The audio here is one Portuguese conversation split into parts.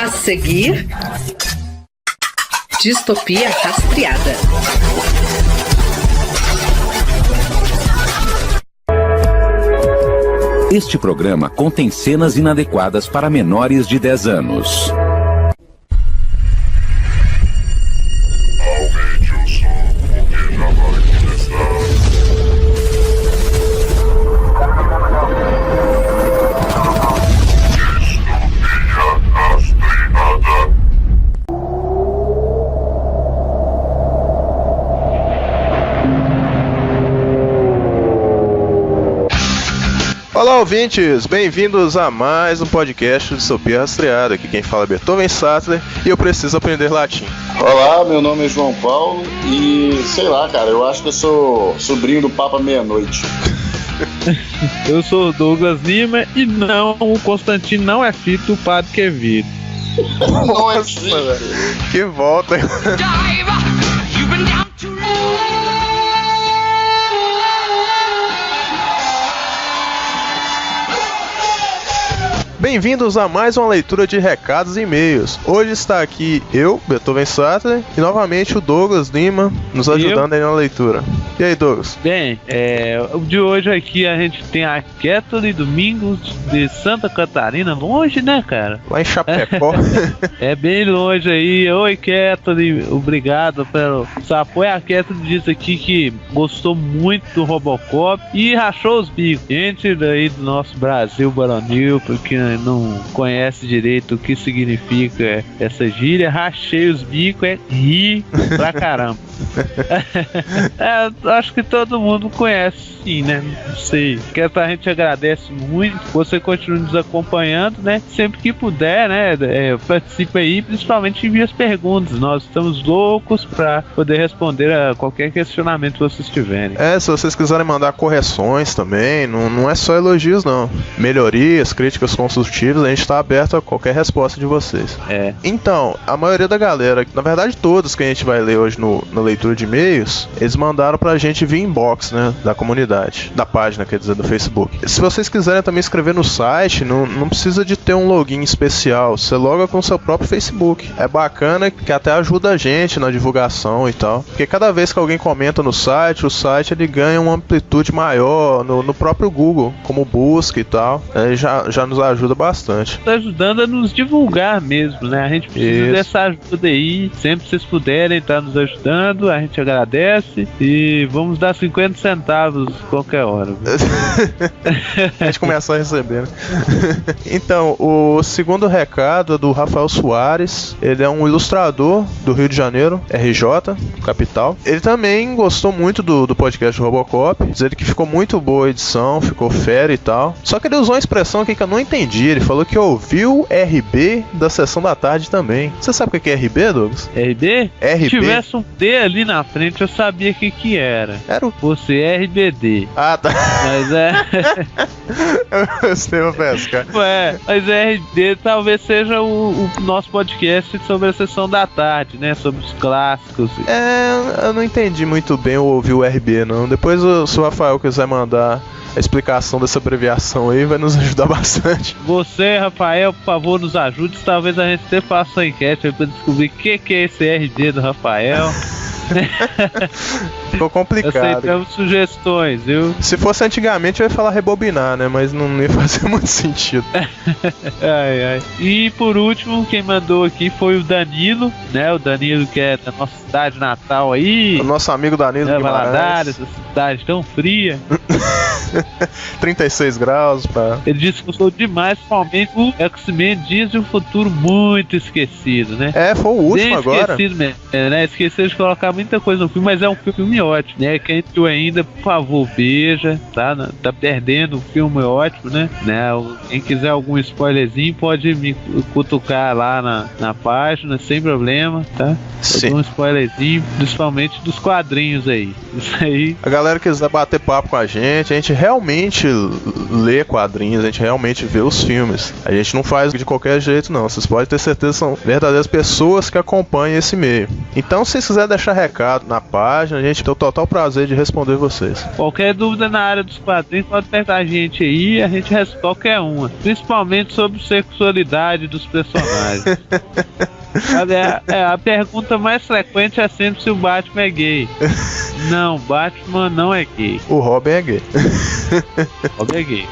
A seguir, Distopia Rastreada. Este programa contém cenas inadequadas para menores de 10 anos. Aumente o som, porque já vai começar. Distopia Rastreada. Olá, ouvintes! Bem-vindos a mais um podcast de Distopia Rastreada. Aqui quem fala é Beethoven Sattler e eu preciso aprender latim. Olá, meu nome é João Paulo e sei lá, cara, eu acho que eu sou sobrinho do Papa Meia-Noite. Eu sou o Douglas Lima e não, o Constantino não é filho do Padre Quevedo. Não é Nossa, velho. Que volta! Bem-vindos a mais uma leitura de recados e e-mails. Hoje está aqui eu, Beethoven Sattler, e novamente o Douglas Lima nos ajudando aí na leitura. E aí, Douglas? Bem, o de hoje aqui a gente tem a Kathleen Domingos de Santa Catarina, longe, né, cara? Lá em Chapecó. É bem longe aí. Oi, Kathleen, obrigado pelo seu apoio. A Kathleen diz aqui que gostou muito do Robocop e rachou os bicos. Gente daí do nosso Brasil baronil, porque não conhece direito o que significa essa gíria, rachei os bicos é rir pra caramba. Acho que todo mundo conhece, sim, né? Não sei. A gente agradece muito. Você continua nos acompanhando, né? Sempre que puder, né? Participa aí, principalmente envia as perguntas. Nós estamos loucos pra poder responder a qualquer questionamento que vocês tiverem. Se vocês quiserem mandar correções também, não é só elogios, não. Melhorias, críticas construtivas, a gente tá aberto a qualquer resposta de vocês. Então, a maioria da galera, na verdade todos que a gente vai ler hoje na leitura de e-mails, eles mandaram pra gente via inbox, né, da comunidade, da página, quer dizer, do Facebook. Se vocês quiserem também escrever no site, não precisa de ter um login especial, você loga com o seu próprio Facebook. É bacana que até ajuda a gente na divulgação e tal, porque cada vez que alguém comenta no site, o site ele ganha uma amplitude maior no próprio Google, como busca e tal, já nos ajuda bastante. Tá ajudando a nos divulgar mesmo, né? A gente precisa dessa ajuda aí. Sempre que vocês puderem estar nos ajudando, a gente agradece e vamos dar 50 centavos qualquer hora. A gente começa a receber, né? Então, o segundo recado é do Rafael Soares. Ele é um ilustrador do Rio de Janeiro, RJ, capital. Ele também gostou muito do podcast do Robocop. Diz ele que ficou muito boa a edição, ficou fera e tal. Só que ele usou uma expressão aqui que eu não entendi. Ele falou que ouviu RB da sessão da tarde também. Você sabe o que é RB, Douglas? RB? RB? Se tivesse um D ali na frente, eu sabia o que era. Era o... Você é RBD. Ah, tá. Mas Eu gostei, vou pescar. Mas RD talvez seja o nosso podcast sobre a sessão da tarde, né? Sobre os clássicos. Eu não entendi muito bem o ouvir o RB, não. Depois, se o Rafael quiser mandar a explicação dessa abreviação aí, vai nos ajudar bastante. Você, Rafael, por favor, nos ajude. Talvez a gente até faça uma enquete aí pra descobrir o que é esse RD do Rafael. Ficou complicado. Aceitamos sugestões, viu? Se fosse antigamente eu ia falar rebobinar, né? Mas não ia fazer muito sentido. Ai. E por último, quem mandou aqui foi o Danilo, né? O Danilo que é da nossa cidade natal aí. O nosso amigo Danilo Valadares, essa cidade tão fria. 36 graus pra... Ele disse que gostou demais, principalmente o X-Men Dias de um Futuro muito esquecido, né? Foi o último agora. Esquecido mesmo, né? Esqueceram de colocar muita coisa no filme, mas é um filme ótimo, né? Quem viu ainda, por favor, veja, tá? Tá perdendo, o filme é ótimo, né? Quem quiser algum spoilerzinho pode me cutucar lá na página, sem problema, tá? Sim. Algum spoilerzinho, principalmente dos quadrinhos aí. Isso aí. A galera quiser bater papo com a gente realmente lê quadrinhos, a gente realmente vê os filmes. A gente não faz de qualquer jeito, não. Vocês podem ter certeza que são verdadeiras pessoas que acompanham esse meio. Então, se vocês quiserem deixar recado na página, a gente tem o total prazer de responder vocês. Qualquer dúvida na área dos quadrinhos, pode perguntar a gente aí, a gente responde qualquer uma. Principalmente sobre sexualidade dos personagens. A pergunta mais frequente é sempre se o Batman é gay. Não, Batman não é gay. O Robin é gay. Robin é gay.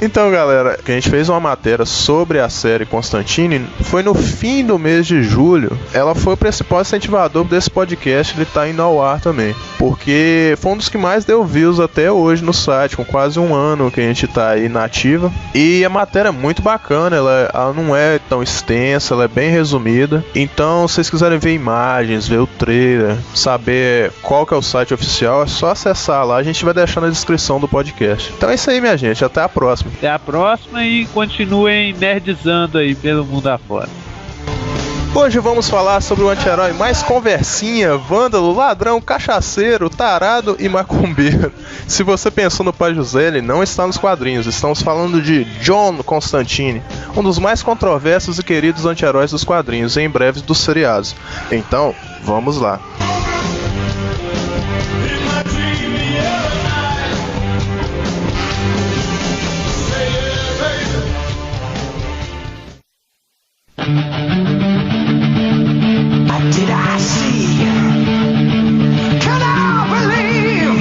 Então, galera, a gente fez uma matéria sobre a série Constantine. Foi no fim do mês de julho. Ela foi o principal incentivador desse podcast. Ele tá indo ao ar também, porque foi um dos que mais deu views até hoje no site, com quase um ano que a gente tá aí na ativa. E a matéria é muito bacana. Ela não é tão extensa, ela é bem resumida. Então, se vocês quiserem ver imagens, ver o trailer, saber qual que é o site oficial, é só acessar lá. A gente vai deixar na descrição do podcast. Então é isso aí, minha gente. Até a próxima. Até a próxima e continuem nerdizando aí pelo mundo afora. Hoje vamos falar sobre o anti-herói mais conversinha, vândalo, ladrão, cachaceiro, tarado e macumbeiro. Se você pensou no Pai José, ele não está nos quadrinhos. Estamos falando de John Constantine, um dos mais controversos e queridos anti-heróis dos quadrinhos, e em breve dos seriados. Então, vamos lá. Did I see? Can I believe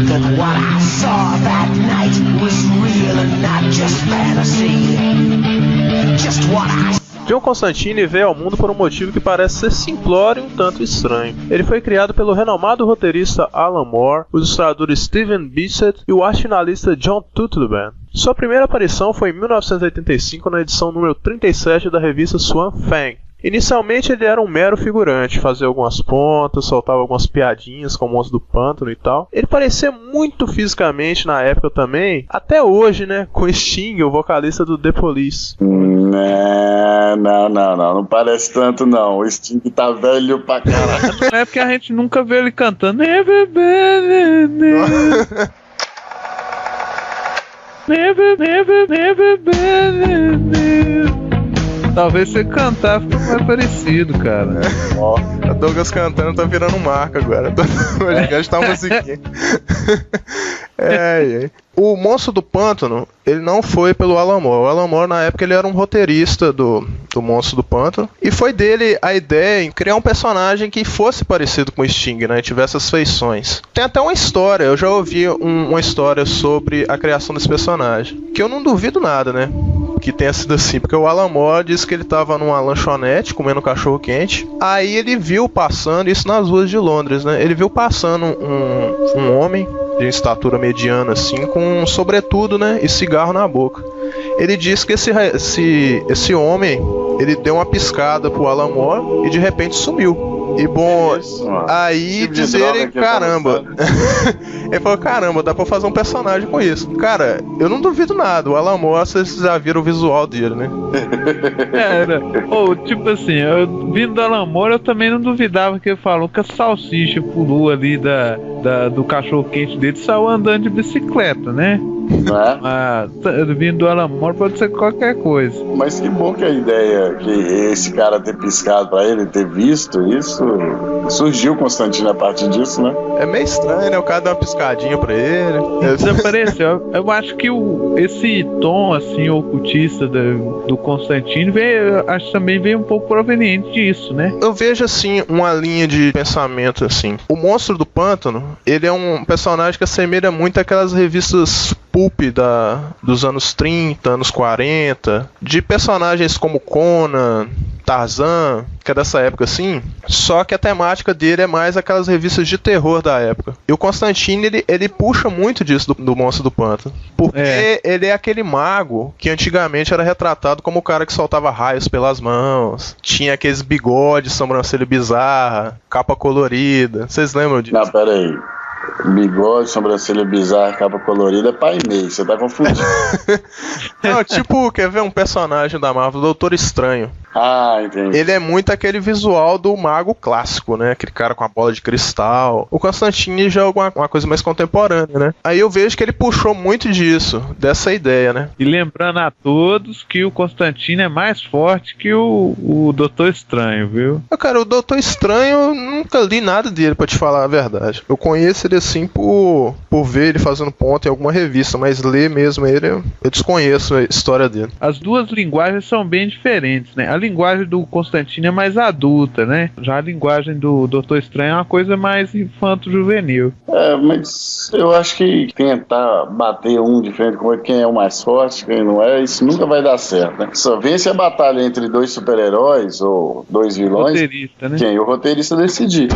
that what I saw that night was real and not just fantasy? Just what I saw. John Constantine veio ao mundo por um motivo que parece ser simplório e um tanto estranho. Ele foi criado pelo renomado roteirista Alan Moore, os ilustradores Steven Bissett e o arte finalista John Tuttleben. Sua primeira aparição foi em 1985 na edição número 37 da revista Swamp Thing. Inicialmente ele era um mero figurante, fazia algumas pontas, soltava algumas piadinhas com o monstro do pântano e tal. Ele parecia muito fisicamente na época também, até hoje, né, com Sting, o vocalista do The Police. Não parece tanto não, o Sting tá velho pra caralho. É porque a gente nunca vê ele cantando. Talvez você cantar fica mais parecido, cara. Ó, a Douglas cantando tá virando marca agora. Hoje gastar uma musiquinha. O Monstro do Pântano, ele não foi pelo Alan Moore. O Alan Moore, na época, ele era um roteirista do Monstro do Pântano. E foi dele a ideia em criar um personagem que fosse parecido com o Sting, né? E tivesse as feições. Tem até uma história, eu já ouvi uma história sobre a criação desse personagem. Que eu não duvido nada, né? Que tenha sido assim, porque o Alan Moore disse que ele tava numa lanchonete comendo cachorro quente. Aí ele viu passando, isso nas ruas de Londres, né? Ele viu passando um homem de estatura mediana assim, com um sobretudo, né? E cigarro na boca. Ele disse que esse homem, ele deu uma piscada pro Alan Moore e de repente sumiu. E bom, aí tipo dizerem, caramba. Ele falou, caramba, dá pra fazer um personagem com isso. Cara, eu não duvido nada. O Alan Moore, vocês já viram o visual dele, né? Tipo assim, eu vindo do Alan Moore, eu também não duvidava que ele falou que a salsicha pulou ali do cachorro quente dele, saiu andando de bicicleta, né? Vindo do Alan Moore pode ser qualquer coisa. Mas que bom que a ideia que esse cara ter piscado pra ele, ter visto isso, surgiu Constantine a partir disso, né? É meio estranho, né? O cara dá uma piscadinha pra ele. Desapareceu. Eu acho que esse tom assim ocultista do Constantine acho que também veio um pouco proveniente disso, né? Eu vejo assim uma linha de pensamento assim. O Monstro do Pântano, ele é um personagem que assemelha muito àquelas revistas pulp dos anos 30, anos 40, de personagens como Conan, Tarzan, que é dessa época assim, só que a temática dele é mais aquelas revistas de terror da época. E o Constantine, ele puxa muito disso do Monstro do Pântano, porque ele é aquele mago que antigamente era retratado como o cara que soltava raios pelas mãos, tinha aqueles bigodes, sobrancelha bizarra, capa colorida. Vocês lembram disso? Não, pera aí. Bigode, sobrancelha bizarra, capa colorida, pai meio, você tá confundindo. Não, tipo, quer ver um personagem da Marvel, Doutor Estranho. Ah, entendi. Ele é muito aquele visual do mago clássico, né? Aquele cara com a bola de cristal. O Constantine já é uma coisa mais contemporânea, né? Aí eu vejo que ele puxou muito disso, dessa ideia, né? E lembrando a todos que o Constantine é mais forte que o Doutor Estranho, viu? Cara, o Doutor Estranho, eu nunca li nada dele, pra te falar a verdade. Eu conheço ele assim por ver ele fazendo ponto em alguma revista, mas ler mesmo ele, eu desconheço a história dele. As duas linguagens são bem diferentes, né? A linguagem do Constantine é mais adulta, né? Já a linguagem do Doutor Estranho é uma coisa mais infanto-juvenil. Mas eu acho que tentar bater um de frente com quem é o mais forte, quem não é, isso nunca vai dar certo, né? Só vence a batalha entre dois super-heróis ou dois vilões, Roteirista, né? quem o roteirista decidir.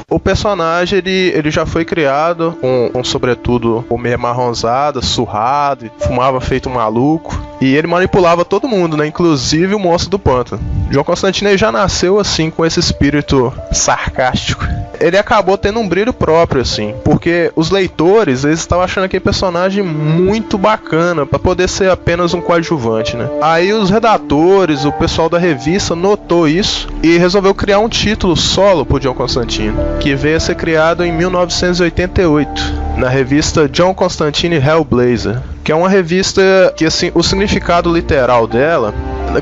O personagem, ele já foi criado com sobretudo o meio marronzada, surrado, fumava feito um maluco. E ele manipulava todo mundo, né? Inclusive o monstro do pântano. John Constantine já nasceu assim, com esse espírito sarcástico. Ele acabou tendo um brilho próprio, assim, porque os leitores, eles estavam achando aquele personagem muito bacana, pra poder ser apenas um coadjuvante, né? Aí os redatores, o pessoal da revista notou isso e resolveu criar um título solo pro John Constantine, que veio a ser criado em 1988, na revista John Constantine Hellblazer, que é uma revista que, assim, o significado literal dela,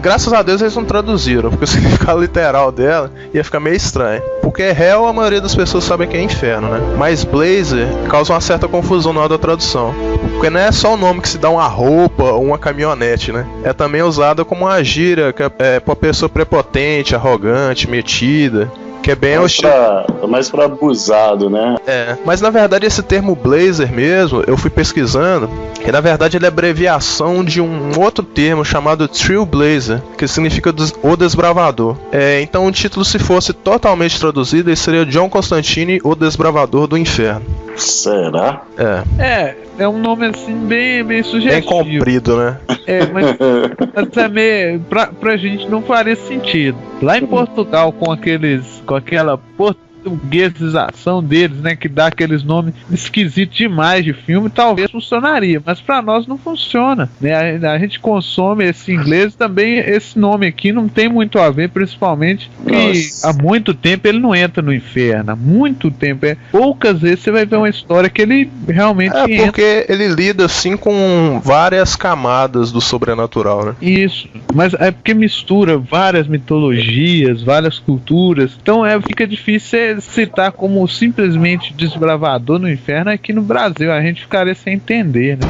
graças a Deus eles não traduziram, porque o significado literal dela ia ficar meio estranho. Porque Hell, a maioria das pessoas sabe que é inferno, né? Mas Blazer causa uma certa confusão na hora da tradução. Porque não é só o nome que se dá uma roupa ou uma caminhonete, né? É também usada como uma gíria que é pra pessoa prepotente, arrogante, metida. Que é bem mais pra abusado, né? Mas na verdade esse termo Blazer mesmo, eu fui pesquisando, e na verdade ele é abreviação de um outro termo chamado Trailblazer, que significa o desbravador. Então o título, se fosse totalmente traduzido, ele seria John Constantine, o Desbravador do Inferno. Será? É um nome assim bem sugestivo. Bem comprido, né? Mas também pra gente não faria sentido. Lá em Portugal, com aquela portuguesização deles, né, que dá aqueles nomes esquisitos demais de filme, talvez funcionaria, mas pra nós não funciona, né? A gente consome esse inglês, também esse nome aqui não tem muito a ver, principalmente que há muito tempo ele não entra no inferno, há muito tempo, poucas vezes você vai ver uma história que ele realmente entra. Porque ele lida assim com várias camadas do sobrenatural, né? Isso, mas é porque mistura várias mitologias, várias culturas, então fica difícil citar como simplesmente desbravador no inferno. Aqui no Brasil a gente ficaria sem entender, né?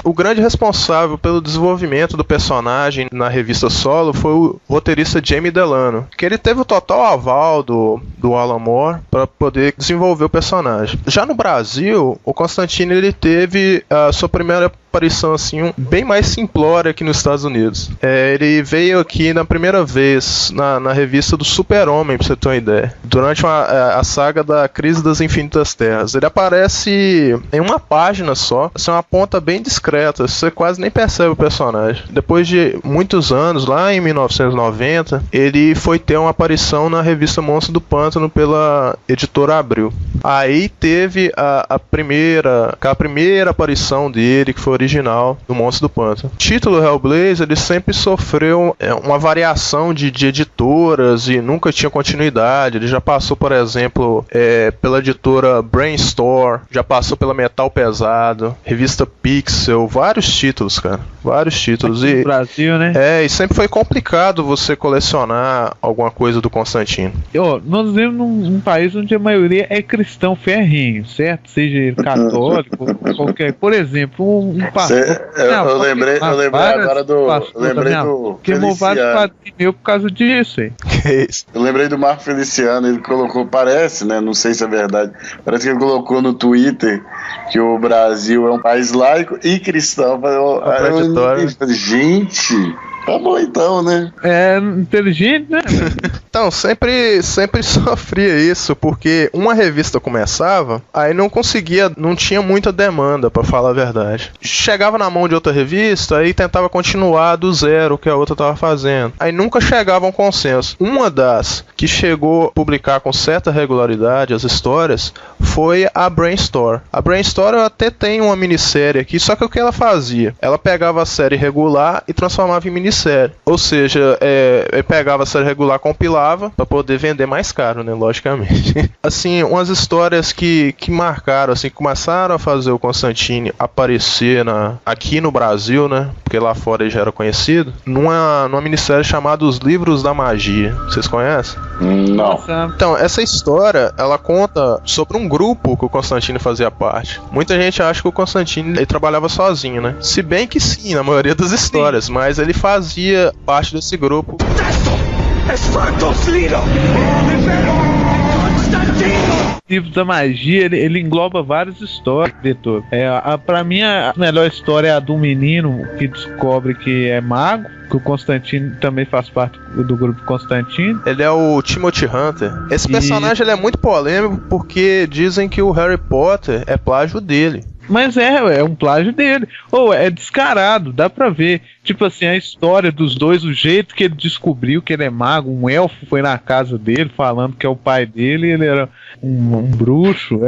O grande responsável pelo desenvolvimento do personagem na revista solo foi o roteirista Jamie Delano, que ele teve o total aval do Alan Moore para poder desenvolver o personagem. Já no Brasil, o Constantine ele teve a sua primeira aparição assim, bem mais simplória aqui nos Estados Unidos. Ele veio aqui na primeira vez na revista do Super-Homem, pra você ter uma ideia, durante a saga da Crise das Infinitas Terras. Ele aparece em uma página só, assim, uma ponta bem discreta, você quase nem percebe o personagem. Depois de muitos anos, lá em 1990, ele foi ter uma aparição na revista Monstro do Pântano pela editora Abril. Aí teve a primeira aparição dele, que foi original do Monstro do Pântano. O título Hellblazer, ele sempre sofreu uma variação de editoras e nunca tinha continuidade. Ele já passou, por exemplo, pela editora Brainstorm, já passou pela Metal Pesado, revista Pixel, vários títulos, cara. Vários títulos. Aqui no Brasil, né? E sempre foi complicado você colecionar alguma coisa do Constantine. Nós vivemos num país onde a maioria é cristão ferrinho, certo? Seja ele católico, qualquer. Por exemplo, um pastor. Eu lembrei agora do. Eu lembrei do. Queimou vários quadrinhos meu por causa disso, hein? Que isso? Eu lembrei do Marco Feliciano, ele colocou, parece, né? Não sei se é verdade. Parece que ele colocou no Twitter que o Brasil é um país laico e cristão. Gente, tá bom então, né? Inteligente, né? Então, sempre sofria isso, porque uma revista começava, aí não tinha muita demanda, pra falar a verdade. Chegava na mão de outra revista, aí tentava continuar do zero o que a outra tava fazendo. Aí nunca chegava a um consenso. Uma das que chegou a publicar com certa regularidade as histórias foi a Brainstorm. A Brainstorm até tem uma minissérie aqui, só que o que ela fazia? Ela pegava a série regular e transformava em minissérie. Ou seja, pegava a série regular, compilava pra poder vender mais caro, né? Logicamente. Assim, umas histórias que marcaram, assim, começaram a fazer o Constantine aparecer aqui no Brasil, né? Porque lá fora ele já era conhecido, numa minissérie chamada Os Livros da Magia. Vocês conhecem? Não. Então, essa história, ela conta sobre um grupo que o Constantine fazia parte. Muita gente acha que o Constantine ele trabalhava sozinho, né? Se bem que sim, na maioria das histórias, mas ele fazia parte desse grupo. O Livro da Magia, ele engloba várias histórias, diretor. Pra mim, a melhor história é a do menino que descobre que é mago, que o Constantine também faz parte do grupo Constantine. Ele é o Timothy Hunter. Esse personagem ele é muito polêmico porque dizem que o Harry Potter é plágio dele. Mas é um plágio dele. É descarado, dá pra ver. Tipo assim, a história dos dois, o jeito que ele descobriu que ele é mago, um elfo foi na casa dele falando que é o pai dele, ele era um bruxo.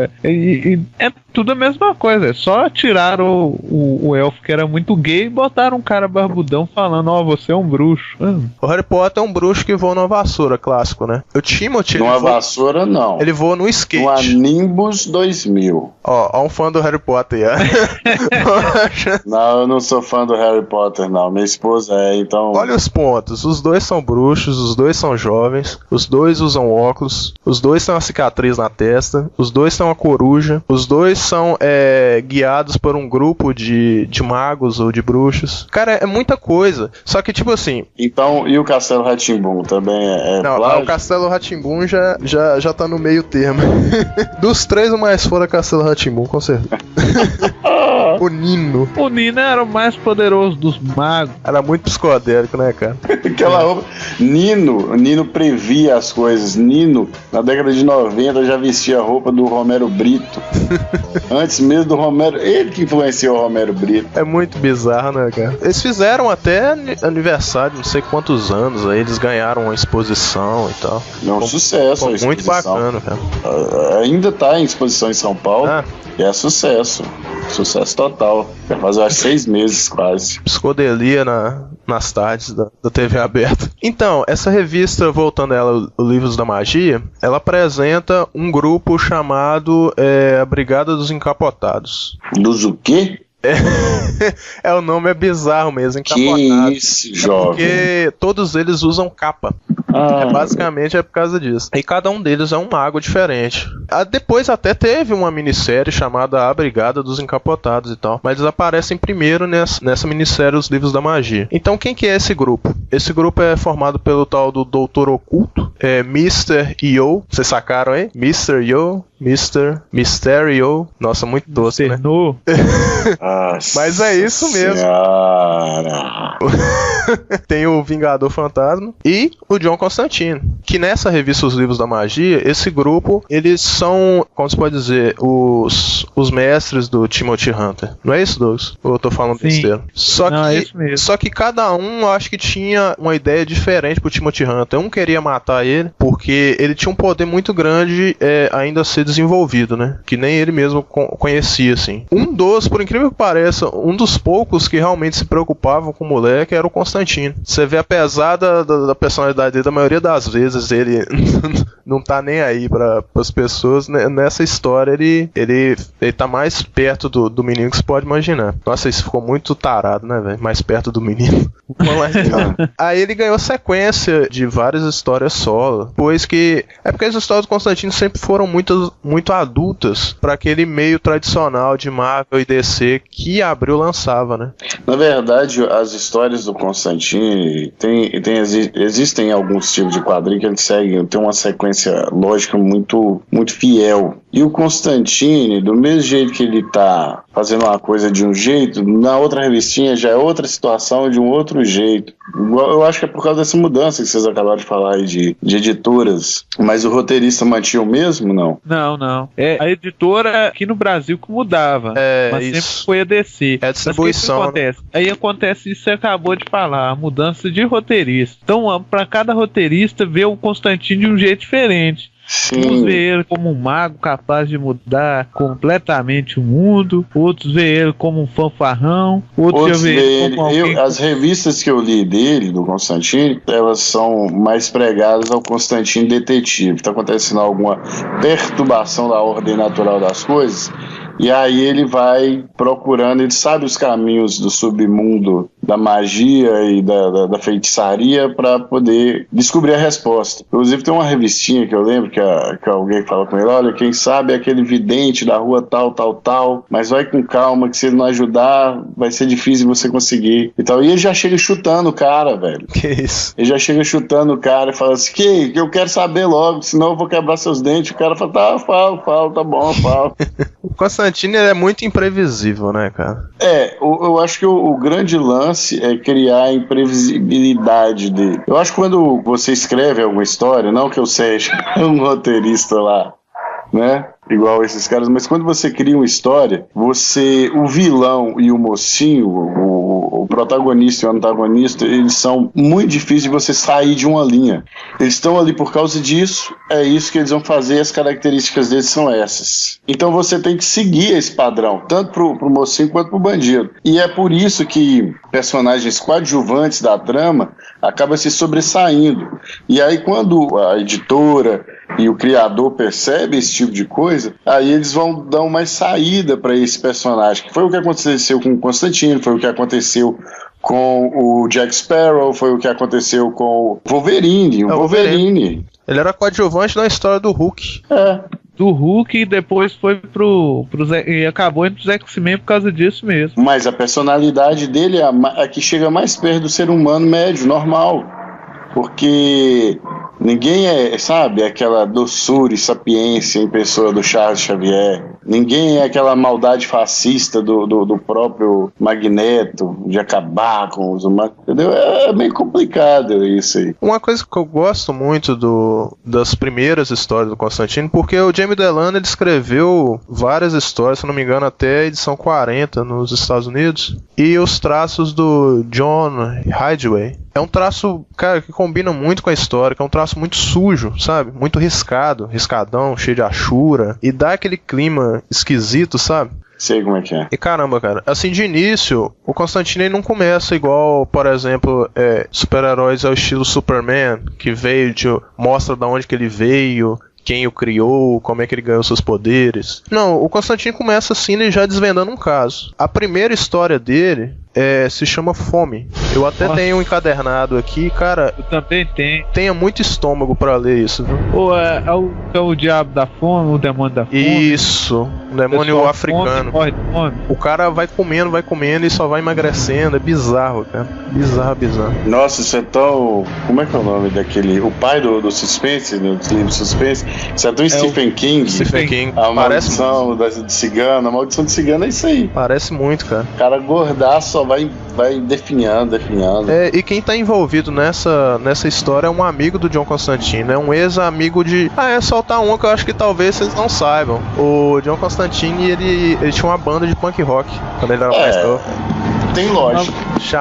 É tudo a mesma coisa. Só tiraram o elfo que era muito gay e botaram um cara barbudão falando, você é um bruxo. O Harry Potter é um bruxo que voa numa vassoura, clássico, né? O Timothy... Numa vassoura, não. Ele voa no skate. Numa Nimbus 2000. Ó um fã do Harry Potter. Não, eu não sou fã do Harry Potter, não. Minha esposa então... Olha os pontos. Os dois são bruxos, os dois são jovens, os dois usam óculos, os dois têm uma cicatriz na testa, os dois têm uma coruja, os dois são guiados por um grupo de magos ou de bruxos. Cara, é muita coisa. Só que, tipo assim... Então, e o Castelo Rá-Tim-Bum também não, plágio? O Castelo Rá-Tim-Bum já tá no meio termo. Dos três, o mais fora é Castelo Rá-Tim-Bum, com certeza. O Nino. O Nino era o mais poderoso dos magos. Era muito psicodélico, né, cara? Aquela roupa. Nino previa as coisas. Nino, na década de 90, já vestia a roupa do Romero Brito. Antes mesmo do Romero. Ele que influenciou o Romero Brito. É muito bizarro, né, cara? Eles fizeram até aniversário, não sei quantos anos, aí eles ganharam uma exposição e tal. É um sucesso. Foi muito bacana, cara. Ainda tá em exposição em São Paulo. E é sucesso. Sucesso total. Já faz, acho, 6 meses quase. Psicodelia nas tardes da TV aberta. Então, essa revista, voltando a ela, o Livros da Magia, ela apresenta um grupo chamado a Brigada dos Encapotados. Dos o quê? O nome é bizarro mesmo, Encapotados. Que isso, jovem. Porque todos eles usam capa. Basicamente é por causa disso. E cada um deles é um mago diferente. Depois até teve uma minissérie chamada A Brigada dos Encapotados e tal. Mas eles aparecem primeiro nessa minissérie Os Livros da Magia. Então quem que é esse grupo? Esse grupo é formado pelo tal do Doutor Oculto, Mr. Yo. Vocês sacaram aí? Mr. Yo, Mr. Mysterio. Nossa, muito doce, né? Mas é isso mesmo. Tem o Vingador Fantasma e o John Constantine, que nessa revista Os Livros da Magia, esse grupo, eles são, como se pode dizer, os mestres do Timothy Hunter. Não é isso, Douglas? Ou eu tô falando besteira? Só que cada um, eu acho que tinha uma ideia diferente pro Timothy Hunter. Um queria matar ele, porque ele tinha um poder muito grande ainda a ser desenvolvido, né? Que nem ele mesmo conhecia, assim. Por incrível que pareça, um dos poucos que realmente se preocupavam com o moleque era o Constantine. Você vê, apesar da personalidade dele, da maioria das vezes ele não tá nem aí para as pessoas, né? Nessa história ele tá mais perto do menino que você pode imaginar. Nossa, isso ficou muito tarado, né, velho? Mais perto do menino. Aí ele ganhou sequência de várias histórias solo, pois que... É porque as histórias do Constantine sempre foram muito muito adultas para aquele meio tradicional de Marvel e DC que a Abril lançava, né? Na verdade, as histórias do Constantine existem alguns tipos de quadrinho que eles seguem, tem uma sequência lógica muito fiel. E o Constantine, do mesmo jeito que ele tá fazendo uma coisa de um jeito, na outra revistinha já é outra situação de um outro jeito. Eu acho que é por causa dessa mudança que vocês acabaram de falar aí de editoras. Mas o roteirista mantinha o mesmo, não? Não. É a editora aqui no Brasil que mudava. Mas isso. sempre foi a DC. É a distribuição. Mas o que acontece? Aí acontece isso que você acabou de falar, a mudança de roteirista. Então, para cada roteirista, ver o Constantine de um jeito diferente. Sim. Uns vê ele como um mago capaz de mudar completamente o mundo, outros vê ele como um fanfarrão, outros vê ele como alguém... As revistas que eu li dele, do Constantine, elas são mais pregadas ao Constantine detetive. Está acontecendo alguma perturbação da ordem natural das coisas, e aí ele vai procurando, ele sabe os caminhos do submundo, da magia e da feitiçaria para poder descobrir a resposta. Inclusive tem uma revistinha que eu lembro que alguém fala com ele, olha, quem sabe é aquele vidente da rua tal, mas vai com calma que se ele não ajudar vai ser difícil você conseguir e tal. E ele já chega chutando o cara, velho. Que isso? Ele já chega chutando o cara e fala assim, que eu quero saber logo, senão eu vou quebrar seus dentes. O cara fala, tá, fala, tá bom, fala. O Constantine é muito imprevisível, né, cara? Eu acho que o grande lance é criar a imprevisibilidade dele. Eu acho que quando você escreve alguma história, não que eu seja um roteirista lá, né? Igual esses caras, mas quando você cria uma história, o vilão e o mocinho, o protagonista e o antagonista, eles são muito difíceis de você sair de uma linha. Eles estão ali por causa disso, é isso que eles vão fazer, as características deles são essas. Então você tem que seguir esse padrão, tanto pro mocinho quanto pro bandido. E é por isso que personagens coadjuvantes da trama acabam se sobressaindo. E aí quando a editora e o criador percebe esse tipo de coisa, aí eles vão dar mais saída para esse personagem, que foi o que aconteceu com o Constantine, foi o que aconteceu com o Jack Sparrow, foi o que aconteceu com o Wolverine. Wolverine. Ele era coadjuvante na história do Hulk. Do Hulk e depois foi e acabou indo pros X-Men por causa disso mesmo. Mas a personalidade dele é a que chega mais perto do ser humano médio, normal. Porque ninguém sabe, aquela doçura e sapiência em pessoa do Charles Xavier. Ninguém é aquela maldade fascista do próprio Magneto, de acabar com os humanos, entendeu? É meio complicado isso aí. Uma coisa que eu gosto muito das primeiras histórias do Constantine, porque o Jamie Delano ele escreveu várias histórias, se não me engano até a edição 40 nos Estados Unidos, e os traços do John Ridgway é um traço, cara, que combina muito com a história, que é um traço muito sujo, sabe? Muito riscadão, cheio de achura, e dá aquele clima esquisito, sabe? Sei como é que é. E caramba, cara, assim, de início, o Constantine não começa igual, por exemplo, super-heróis ao estilo Superman, que mostra de onde que ele veio, quem o criou, como é que ele ganhou seus poderes. Não, o Constantine começa assim, ele já desvendando um caso. A primeira história dele se chama Fome. Eu até tenho um encadernado aqui, cara. Eu também tenho. Tenha muito estômago pra ler isso, viu? É o diabo da fome, o demônio da fome. Isso, um demônio africano. Fome. O cara vai comendo e só vai emagrecendo. É bizarro, cara. Bizarro. Nossa, isso é tão... Como é que é o nome daquele... O pai do suspense, dos livros suspense. Isso é tão Stephen King. Stephen King. A maldição de cigano. A maldição de cigano é isso aí. Parece muito, cara. O cara gordaço só vai definhando. E quem tá envolvido nessa história é um amigo do John Constantine, é um ex-amigo de... soltar um que eu acho que talvez vocês não saibam. O John Constantine, ele tinha uma banda de punk rock quando ele era mais novo. Tem lógica.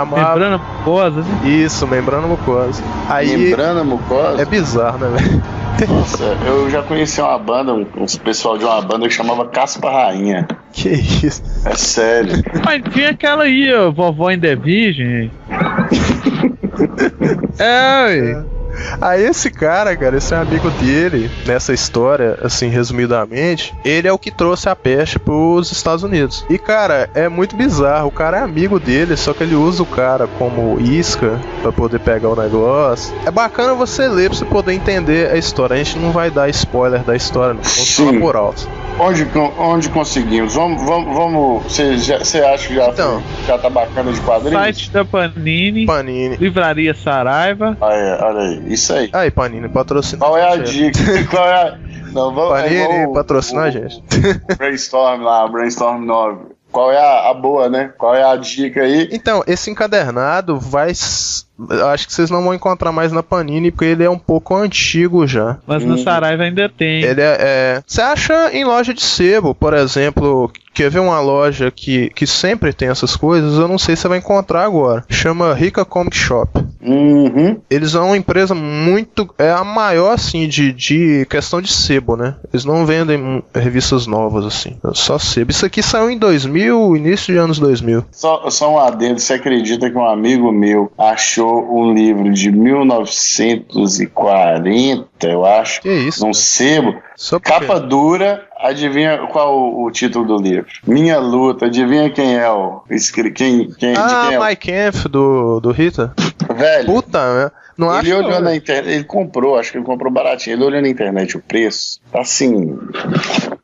Membrana mucosa, né? Isso, membrana mucosa. Membrana mucosa? É bizarro, né, velho? Nossa, eu já conheci uma banda, um pessoal de uma banda que chamava Caspa Rainha. Que isso? É sério. Mas tinha aquela aí, Vovó in the Virgin. Aí esse cara, esse amigo dele, nessa história, assim, resumidamente, ele é o que trouxe a peste pros Estados Unidos. E, cara, é muito bizarro. O cara é amigo dele, só que ele usa o cara como isca pra poder pegar o negócio. É bacana você ler pra você poder entender a história. A gente não vai dar spoiler da história, não. Vamos falar por alto. Onde conseguimos? Vamos. Você acha que já tá bacana de quadrinhos? Site da Panini. Livraria Saraiva. Olha aí, isso aí. Aí, Panini, patrocina. Qual é a dica? Panini patrocina a gente. Brainstorm 9. Qual é a boa, né? Qual é a dica aí? Então, esse encadernado acho que vocês não vão encontrar mais na Panini, porque ele é um pouco antigo já. Mas no Saraiva ainda tem. Ele você acha em loja de sebo, por exemplo. Quer ver uma loja que sempre tem essas coisas? Eu não sei se você vai encontrar agora. Chama Rica Comic Shop. Eles são uma empresa muito... É a maior, assim, de questão de sebo, né? Eles não vendem revistas novas, assim. Só sebo. Isso aqui saiu em 2000, início de anos 2000. Só um adendo. Você acredita que um amigo meu achou um livro de 1940, eu acho? Que isso? Num sebo. Capa dura. Adivinha qual o título do livro? Minha Luta. Adivinha quem é o escritor? Quem é Mike Kempf do Rita. Velho. Puta, né? Não ele acho olhou na internet, ele comprou, acho que ele comprou baratinho. Ele olhou na internet o preço, tá assim,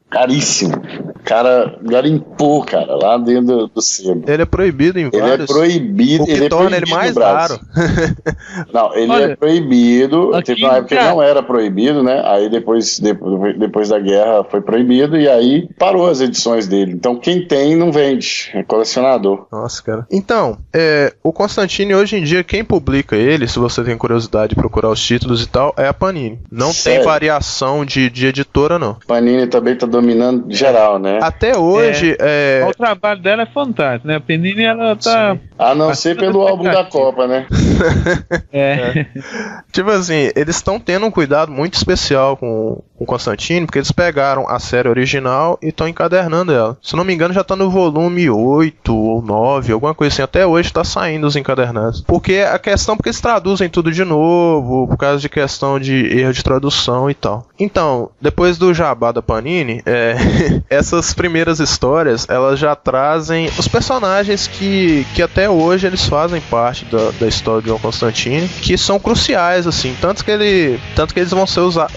caríssimo. O cara garimpou, cara, lá dentro do sebo. Ele é proibido em vários. Ele é proibido. O que torna ele mais raro. Não, ele é proibido. Teve uma época que ele não era proibido, né? Aí depois da guerra foi proibido e aí parou as edições dele. Então quem tem não vende, é colecionador. Nossa, cara. Então, o Constantine hoje em dia, quem publica ele, se você tem curiosidade de procurar os títulos e tal, é a Panini. Não tem variação de editora, não. Panini também tá dominando geral, né? Até hoje... O trabalho dela é fantástico, né? A Panini, ela tá... Sim. A não ser pelo álbum da Copa, né? Tipo assim, eles estão tendo um cuidado muito especial com o Constantine, porque eles pegaram a série original e estão encadernando ela. Se não me engano, já tá no volume 8 ou 9, alguma coisa assim. Até hoje tá saindo os encadernados. Porque eles traduzem tudo de novo, por causa de questão de erro de tradução e tal. Então, depois do jabá da Panini, essas primeiras histórias, elas já trazem os personagens que até hoje eles fazem parte da história de John Constantine, que são cruciais, assim, tanto que eles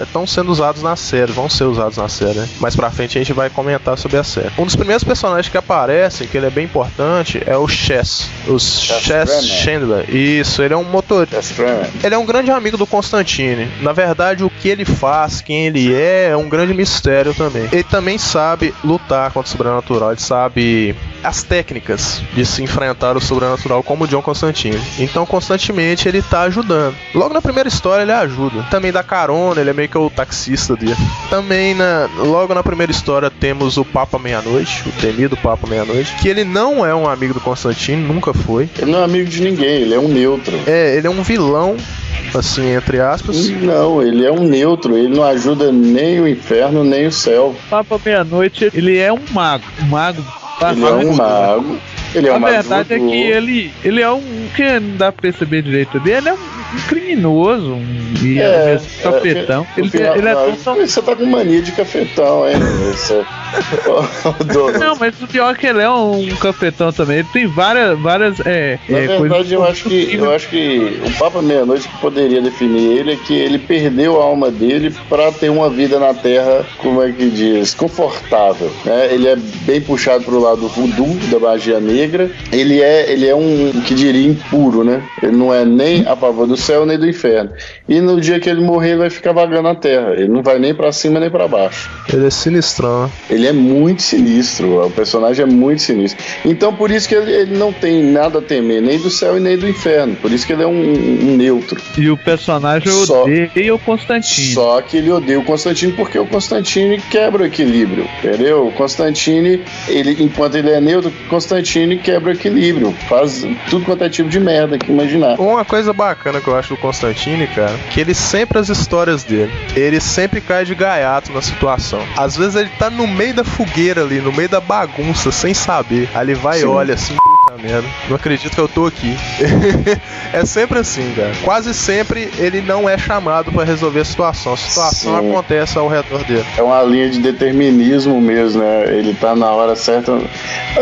estão sendo usados na série, vão ser usados na série, né? Mais pra frente a gente vai comentar sobre a série. Um dos primeiros personagens que aparecem, que ele é bem importante, é o Chess. O Chess Chandler. Isso, ele é um motorista. Ele é um grande amigo do Constantine. Na verdade, o que ele faz, quem ele é um grande mistério também. Ele também sabe lutar contra o sobrenatural, ele sabe as técnicas de se enfrentar o sobrenatural como o John Constantine. Então, constantemente, ele tá ajudando. Logo na primeira história, ele ajuda. Também dá carona, ele é meio que o taxista dele. Também, logo na primeira história, temos o Papa Meia-Noite, o temido Papa Meia-Noite, que ele não é um amigo do Constantine, nunca foi. Ele não é amigo de ninguém, ele é um neutro. Ele é um vilão, assim, entre aspas. Não, ele é um neutro, ele não ajuda nem o inferno, nem o céu. Papa Meia-Noite, ele é um mago. Ele é um mago. Ele é um mago. A verdade é que ele é um... que não dá pra perceber direito dele. Ele é um criminoso, cafetão. Você tá com mania de cafetão, hein? Não, mas o pior é que ele é um cafetão também. Ele tem várias Na verdade, coisas. eu acho que o Papa Meia-Noite que poderia definir ele é que ele perdeu a alma dele pra ter uma vida na Terra, como é que diz, confortável, né? Ele é bem puxado pro lado voodoo, da magia negra. Ele é um, que diria, impuro, né? Ele não é nem a favor do céu nem do inferno. E no dia que ele morrer, ele vai ficar vagando na Terra. Ele não vai nem pra cima nem pra baixo. Ele é sinistrão. Ele é muito sinistro. O personagem é muito sinistro. Então, por isso que ele não tem nada a temer, nem do céu e nem do inferno. Por isso que ele é um neutro. E o personagem odeia o Constantine. Só que ele odeia o Constantine porque o Constantine quebra o equilíbrio. Entendeu? O Constantine, enquanto ele é neutro, o Constantine quebra o equilíbrio. Faz tudo quanto é tipo de merda que imaginar. Uma coisa bacana que eu acho do Constantine, cara, que ele sempre, as histórias dele, ele sempre cai de gaiato na situação. Às vezes ele tá no meio da fogueira ali, no meio da bagunça, sem saber. Aí ele vai e olha assim, puta merda, não acredito que eu tô aqui. É sempre assim, cara. Quase sempre ele não é chamado pra resolver a situação. A situação acontece ao redor dele. É uma linha de determinismo mesmo, né? Ele tá na hora certa,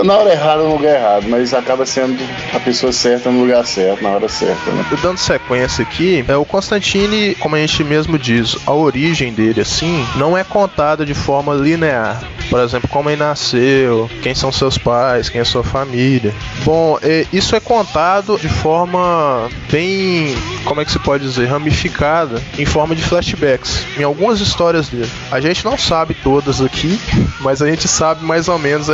na hora errada no lugar errado, mas acaba sendo a pessoa certa no lugar certo, na hora certa, né? Dando sequência aqui, o Constantine, como a gente mesmo diz, a origem dele, assim, não é contada de forma linear. Por exemplo, como ele nasceu, quem são seus pais, quem é sua família. Bom, isso é contado de forma bem, como é que se pode dizer, ramificada, em forma de flashbacks, em algumas histórias dele. A gente não sabe todas aqui, mas a gente sabe mais ou menos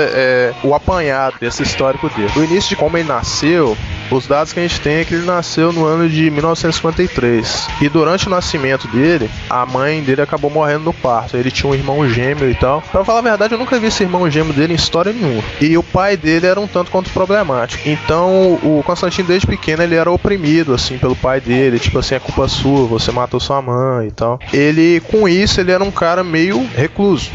o apanhado desse histórico dele. O início de como ele nasceu, os dados que a gente tem é que ele nasceu no ano de 1953. E durante o nascimento dele, a mãe dele acabou morrendo no parto. Ele tinha um irmão gêmeo e tal. Pra falar a verdade, eu nunca vi esse irmão gêmeo dele em história nenhuma. E o pai dele era um tanto quanto problemático. Então, o Constantine, desde pequeno, ele era oprimido, assim, pelo pai dele. Tipo assim, é culpa sua, você matou sua mãe e tal. Ele, com isso, ele era um cara meio recluso.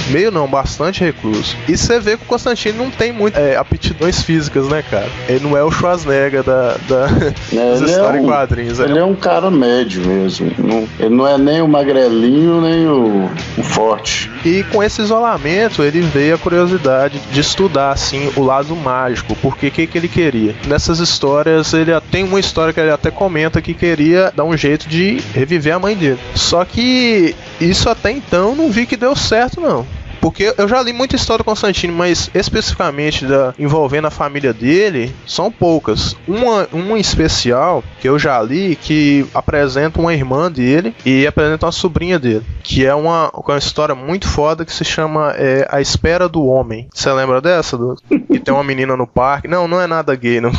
Meio não, bastante recluso. E você vê que o Constantine não tem muito aptidões físicas, né, cara? Ele não é o Schwarzenegger das histórias em quadrinhos. Ele é um cara médio mesmo. Ele não é nem o magrelinho, nem o forte. E com esse isolamento, ele veio a curiosidade de estudar, assim, o lado mágico. Porque o que ele queria? Nessas histórias, ele tem uma história que ele até comenta que queria dar um jeito de reviver a mãe dele. Só que isso até então não vi que deu certo, não. Porque eu já li muita história do Constantine, mas especificamente envolvendo a família dele, são poucas. Uma em especial que eu já li que apresenta uma irmã dele e apresenta uma sobrinha dele, que é uma história muito foda que se chama A Espera do Homem. Você lembra dessa? Que tem uma menina no parque. Não é nada gay, não.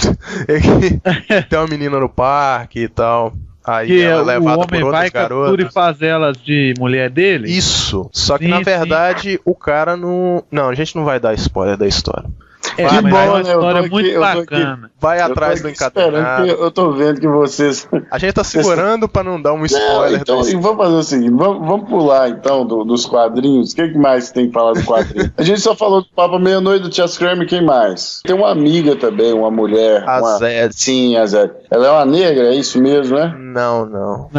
É que tem uma menina no parque e tal. Aí que ela é o levada homem por outras vai, captura e faz elas de mulher dele? Isso. Só que na verdade o cara não... Não, a gente não vai dar spoiler da história. Que bom, é uma história muito bacana. Vai atrás do encadernado. Eu tô vendo que vocês... A gente tá segurando pra não dar um spoiler. Então, vamos fazer o seguinte, vamos pular então dos quadrinhos. O que mais tem que falar do quadrinho? A gente só falou do Papa Meia-Noite, do Chas Kramer, quem mais? Tem uma amiga também, uma mulher. A Zed. Sim, a Zed. Ela é uma negra, é isso mesmo, né? Não.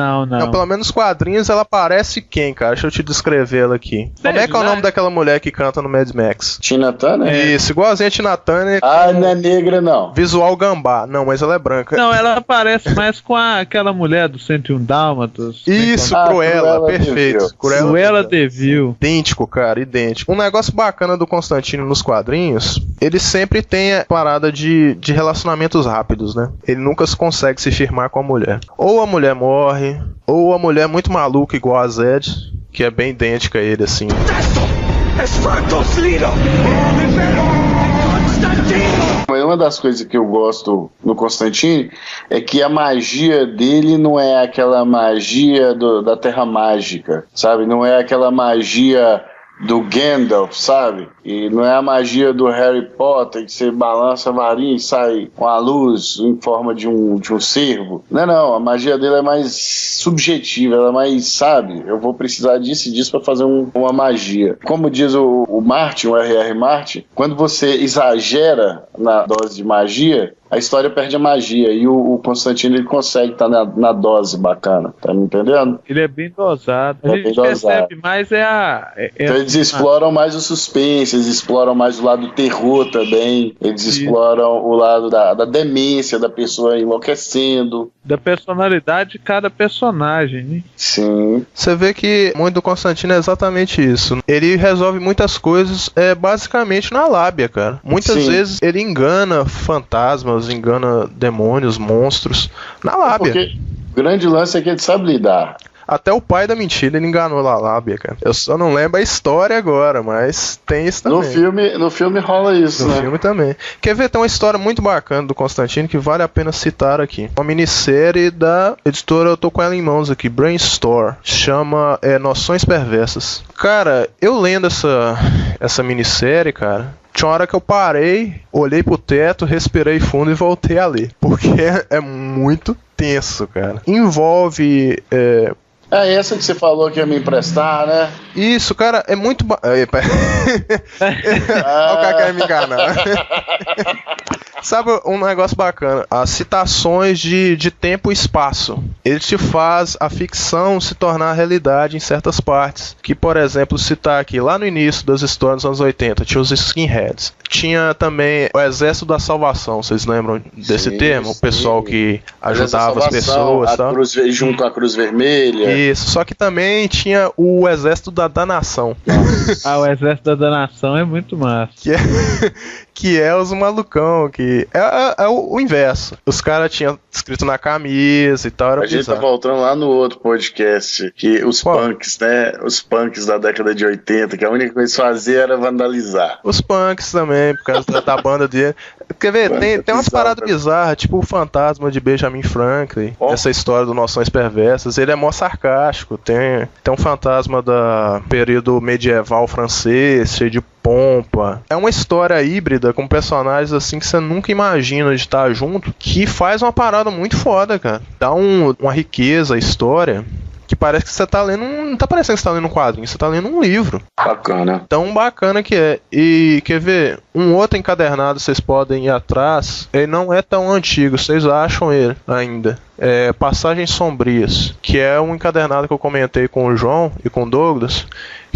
Pelo menos nos quadrinhos ela parece quem, cara? Deixa eu te descrever ela aqui. Como é que é o nome daquela mulher que canta no Mad Max? Tina Turner? Isso, igualzinha a Tina Turner. Ah, não é negra, não. Visual gambá. Não, mas ela é branca. Não, ela parece mais com aquela mulher do 101 Dálmatas. Isso, Cruella, perfeito. Cruella de Vil. Idêntico, cara, idêntico. Um negócio bacana do Constantine nos quadrinhos, ele sempre tem a parada de relacionamentos rápidos, né? Ele nunca consegue se firmar com a mulher. Ou a mulher morre, ou a mulher é muito maluca igual a Zed, que é bem idêntica a ele, assim. Uma das coisas que eu gosto no Constantine é que a magia dele não é aquela magia da Terra Mágica, sabe? Não é aquela magia do Gandalf, sabe? E não é a magia do Harry Potter, que você balança a varinha e sai com a luz em forma de um cervo. Não, a magia dele é mais subjetiva, ela é mais, sabe? Eu vou precisar disso e disso pra fazer uma magia. Como diz o Martin, o R.R. Martin, quando você exagera na dose de magia, a história perde a magia. E o Constantine, ele consegue estar na dose bacana, tá me entendendo? Ele é bem dosado. A gente percebe mais então eles exploram mais o suspense, eles exploram mais o lado do terror também, eles exploram o lado da demência da pessoa enlouquecendo. Da personalidade de cada personagem, né? Sim. Você vê que muito do Constantine é exatamente isso. Ele resolve muitas coisas basicamente na lábia, cara. Muitas vezes ele engana fantasmas, engana demônios, monstros, na lábia. Porque o grande lance é que ele sabe lidar. Até o pai da mentira ele enganou a lábia, cara. Eu só não lembro a história agora, mas tem isso também. No filme rola isso, né? No filme também. Quer ver? Tem uma história muito bacana do Constantine que vale a pena citar aqui. Uma minissérie da editora, eu tô com ela em mãos aqui, Brainstorm. Chama Noções Perversas. Cara, eu lendo essa minissérie, cara, tinha uma hora que eu parei, olhei pro teto, respirei fundo e voltei a ler. Porque é muito tenso, cara. Envolve... É essa que você falou que ia me emprestar, né? Isso, cara, é muito... Olha o cara querendo me enganar. Sabe um negócio bacana? As citações de tempo e espaço. Ele te faz a ficção se tornar realidade em certas partes. Que, por exemplo, citar aqui, lá no início das histórias dos anos 80, tinha os skinheads. Tinha também o Exército da Salvação, vocês lembram desse termo? O pessoal que ajudava as pessoas. A cruz, junto com a Cruz Vermelha. Isso, só que também tinha o Exército da Danação. O Exército da Danação é muito massa. Que é os malucão, que é o inverso. Os caras tinham escrito na camisa e tal, era A gente bizarro. tá voltando lá no outro podcast, que os punks, né? Os punks da década de 80, que a única coisa que eles faziam era vandalizar. Os punks também, por causa da banda dele. Quer ver? Tem umas paradas bizarras, tipo o fantasma de Benjamin Franklin, essa história do Noções Perversas. Ele é mó sarcástico. Tem um fantasma do período medieval francês, cheio de pompa. É uma história híbrida com personagens assim que você nunca imagina de estar junto, que faz uma parada muito foda, cara. Dá uma riqueza à história que parece que você tá lendo não tá parecendo que você tá lendo um quadrinho, você tá lendo um livro. Bacana. Tão bacana que é. E quer ver? Um outro encadernado vocês podem ir atrás. Ele não é tão antigo, vocês acham ele ainda. É Passagens Sombrias, que é um encadernado que eu comentei com o João e com o Douglas,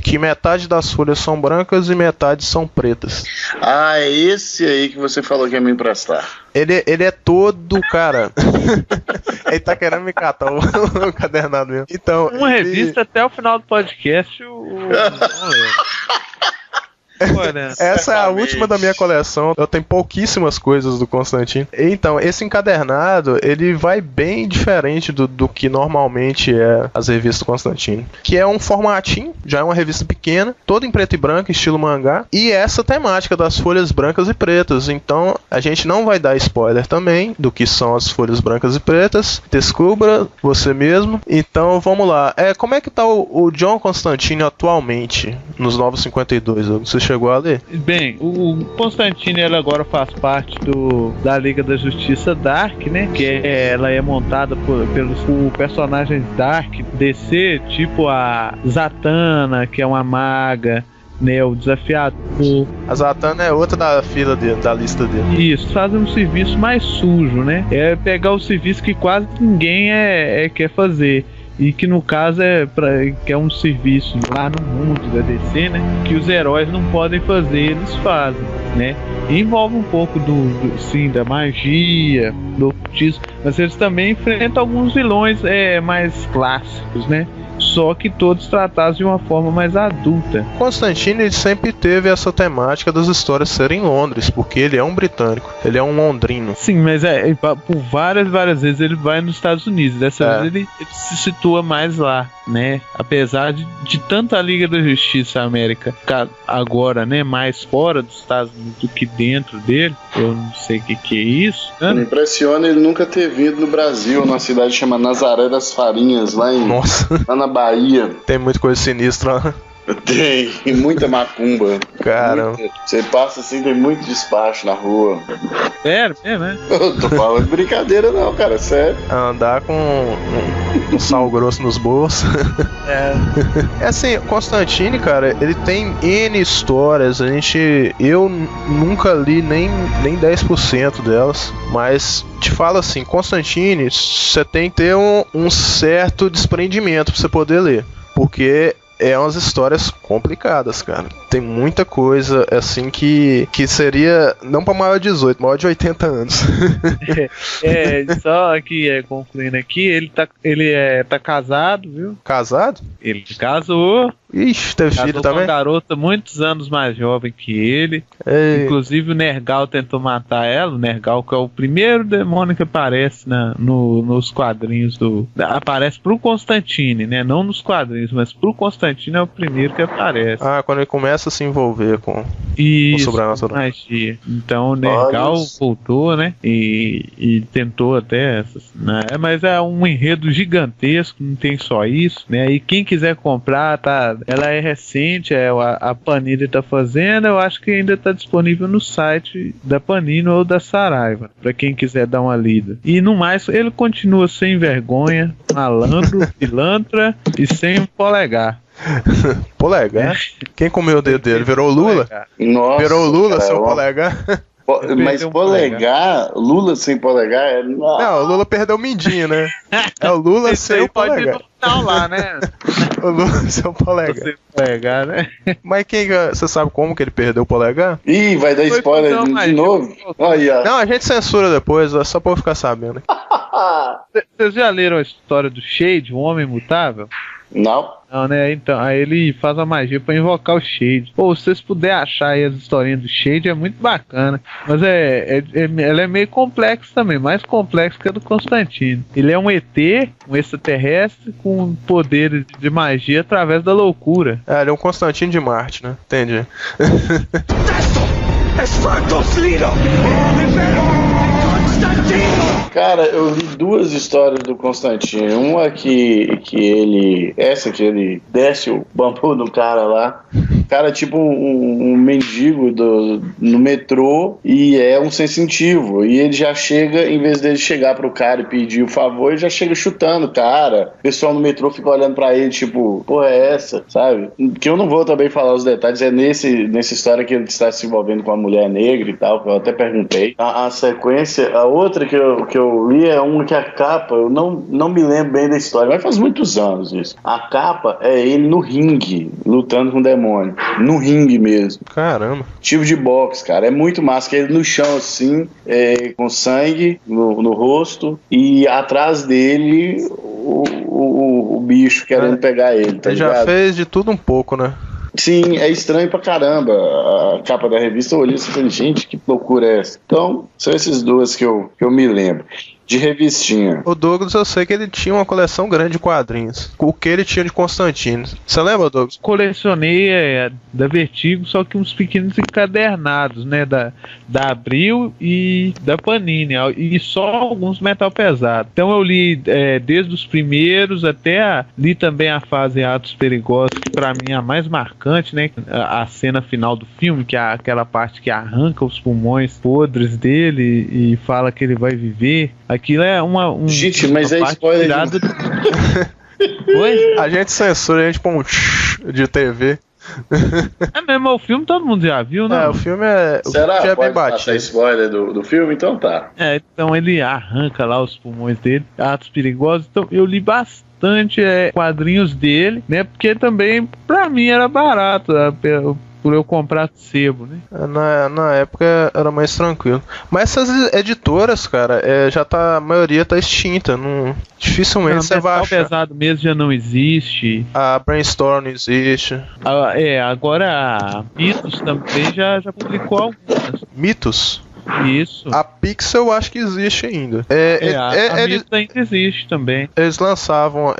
que metade das folhas são brancas e metade são pretas. Ah, é esse aí que você falou que ia me emprestar. Ele é todo, cara. Ele tá querendo me catar o encadernado mesmo. Então, Uma revista até o final do podcast. Essa é a última da minha coleção. Eu tenho pouquíssimas coisas do Constantine. Então, esse encadernado, ele vai bem diferente do que normalmente é as revistas do Constantine. Que é um formatinho, já é uma revista pequena, toda em preto e branco, estilo mangá. E essa temática das folhas brancas e pretas. Então, a gente não vai dar spoiler também do que são as folhas brancas e pretas. Descubra você mesmo. Então, vamos lá. Como é que tá o John Constantine atualmente nos Novos 52? Você chegou a ler? Bem, o Constantine ele agora faz parte da Liga da Justiça Dark, né? Que ela é montada por personagens Dark DC, tipo a Zatanna, que é uma maga, né? O Desafiador. A Zatanna é outra da fila dele, da lista dele. Isso, fazem um serviço mais sujo, né? É pegar o serviço que quase ninguém quer fazer. E que no caso que é um serviço lá no mundo da DC, né? Que os heróis não podem fazer, eles fazem, né? E envolve um pouco da magia, do ocultismo, mas eles também enfrentam alguns vilões mais clássicos, né? Só que todos tratados de uma forma mais adulta. Constantine ele sempre teve essa temática das histórias serem em Londres, porque ele é um britânico, ele é um londrino. Sim, mas por várias vezes ele vai nos Estados Unidos. Dessa vez ele se situa mais lá, né? Apesar de tanta Liga da Justiça América ficar agora, né, mais fora dos Estados Unidos do que dentro dele, eu não sei o que é isso. Né? Me impressiona ele nunca ter vindo no Brasil, numa cidade chamada Nazaré das Farinhas, lá na Bahia. Tem muita coisa sinistra lá. Tem muita macumba. Caramba. Você passa assim, tem muito despacho na rua. Sério, né? Eu tô falando de brincadeira não, cara, sério. Andar com um sal grosso nos bolsos. É assim, Constantine, cara, ele tem N histórias. Eu nunca li nem 10% delas. Mas te falo assim, Constantine, você tem que ter um certo desprendimento pra você poder ler. Porque é umas histórias complicadas, cara. Tem muita coisa, assim, que seria não pra maior de 18, maior de 80 anos. Só que, concluindo aqui, ele tá casado, viu? Casado? Ele casou. Ixi, teve filho também? Uma garota muitos anos mais jovem que ele. Ei. Inclusive o Nergal tentou matar ela. O Nergal, que é o primeiro demônio que aparece nos quadrinhos aparece pro Constantine, né? Não nos quadrinhos, mas pro Constantine é o primeiro que aparece. Ah, quando ele começa a se envolver com o sobrenatural. Magia. Então o Nergal voltou, né? E tentou até essas, né? Mas é um enredo gigantesco, não tem só isso, né? E quem quiser comprar, ela é recente, a Panini tá fazendo, eu acho que ainda tá disponível no site da Panini ou da Saraiva, pra quem quiser dar uma lida. E no mais, ele continua sem vergonha, malandro, pilantra e sem polegar. Polegar? Quem comeu o dedo dele? Virou Lula? Nossa, virou Lula, cara, seu polegar? Mas polegar, Lula sem polegar... Não, o Lula perdeu o mindinho, né? É o Lula sem o polegar. Não, lá, né? O Lula sem o polegar. Sem polegar, né? Mas você sabe como que ele perdeu o polegar? Ih, vai dar spoiler de novo? Olha. Não, a gente censura depois, é só pra eu ficar sabendo. Vocês já leram a história do Shade, o Homem Imutável? Não. Não, né? Então, aí ele faz a magia pra invocar o Shade. Pô, se vocês puderem achar aí as historinhas do Shade, é muito bacana. Mas ela é meio complexa também, mais complexa que a do Constantine. Ele é um ET, um extraterrestre com poderes de magia através da loucura. Ele é um Constantine de Marte, né? Entendi. Cara, eu li duas histórias do Constantine. Uma que ele desce o bambu do cara lá. O cara é tipo um mendigo no metrô e é um sensitivo. E ele já chega, em vez dele chegar pro cara e pedir o favor, ele já chega chutando o cara. O pessoal no metrô fica olhando pra ele, tipo, porra, é essa, sabe? Que eu não vou também falar os detalhes. É nessa história que ele está se envolvendo com a mulher negra e tal, que eu até perguntei. A sequência, a outra que eu li é uma que a capa, eu não me lembro bem da história, mas faz muitos anos isso. A capa é ele no ringue, lutando com o demônio. No ringue mesmo. Caramba. Tipo de boxe, cara. É muito massa, que ele no chão assim, com sangue no rosto, e atrás dele o bicho querendo pegar ele, tá ligado? Já fez de tudo um pouco, né? Sim, é estranho pra caramba a capa da revista. Eu olhei e falei, gente, que loucura é essa? Então, são essas duas que eu me lembro. De revistinha. O Douglas, eu sei que ele tinha uma coleção grande de quadrinhos. O que ele tinha de Constantine. Você lembra, Douglas? Colecionei da Vertigo, só que uns pequenos encadernados, né? Da Abril e da Panini. E só alguns metal pesado. Então eu li desde os primeiros até li também a fase Atos Perigosos, que pra mim é a mais marcante, né? A cena final do filme, que é aquela parte que arranca os pulmões podres dele e fala que ele vai viver. Aquilo é gente, mas é spoiler. Oi? A gente censura, a gente põe um de TV. É mesmo, o filme todo mundo já viu, né? O filme é. Será? Que é pode bem batido. Spoiler do filme? Então tá. Então ele arranca lá os pulmões dele, Atos Perigosos. Então eu li bastante quadrinhos dele, né? Porque também, pra mim, era barato. Por eu comprar sebo, né? Na época era mais tranquilo. Mas essas editoras, cara, a maioria tá extinta. Dificilmente você vai achar. O pesado mesmo já não existe. A Brainstorm não existe. Agora a Mitos também já publicou algumas. Mitos? Isso. A Pixel eu acho que existe ainda. A Mitos ainda existe também. Eles lançavam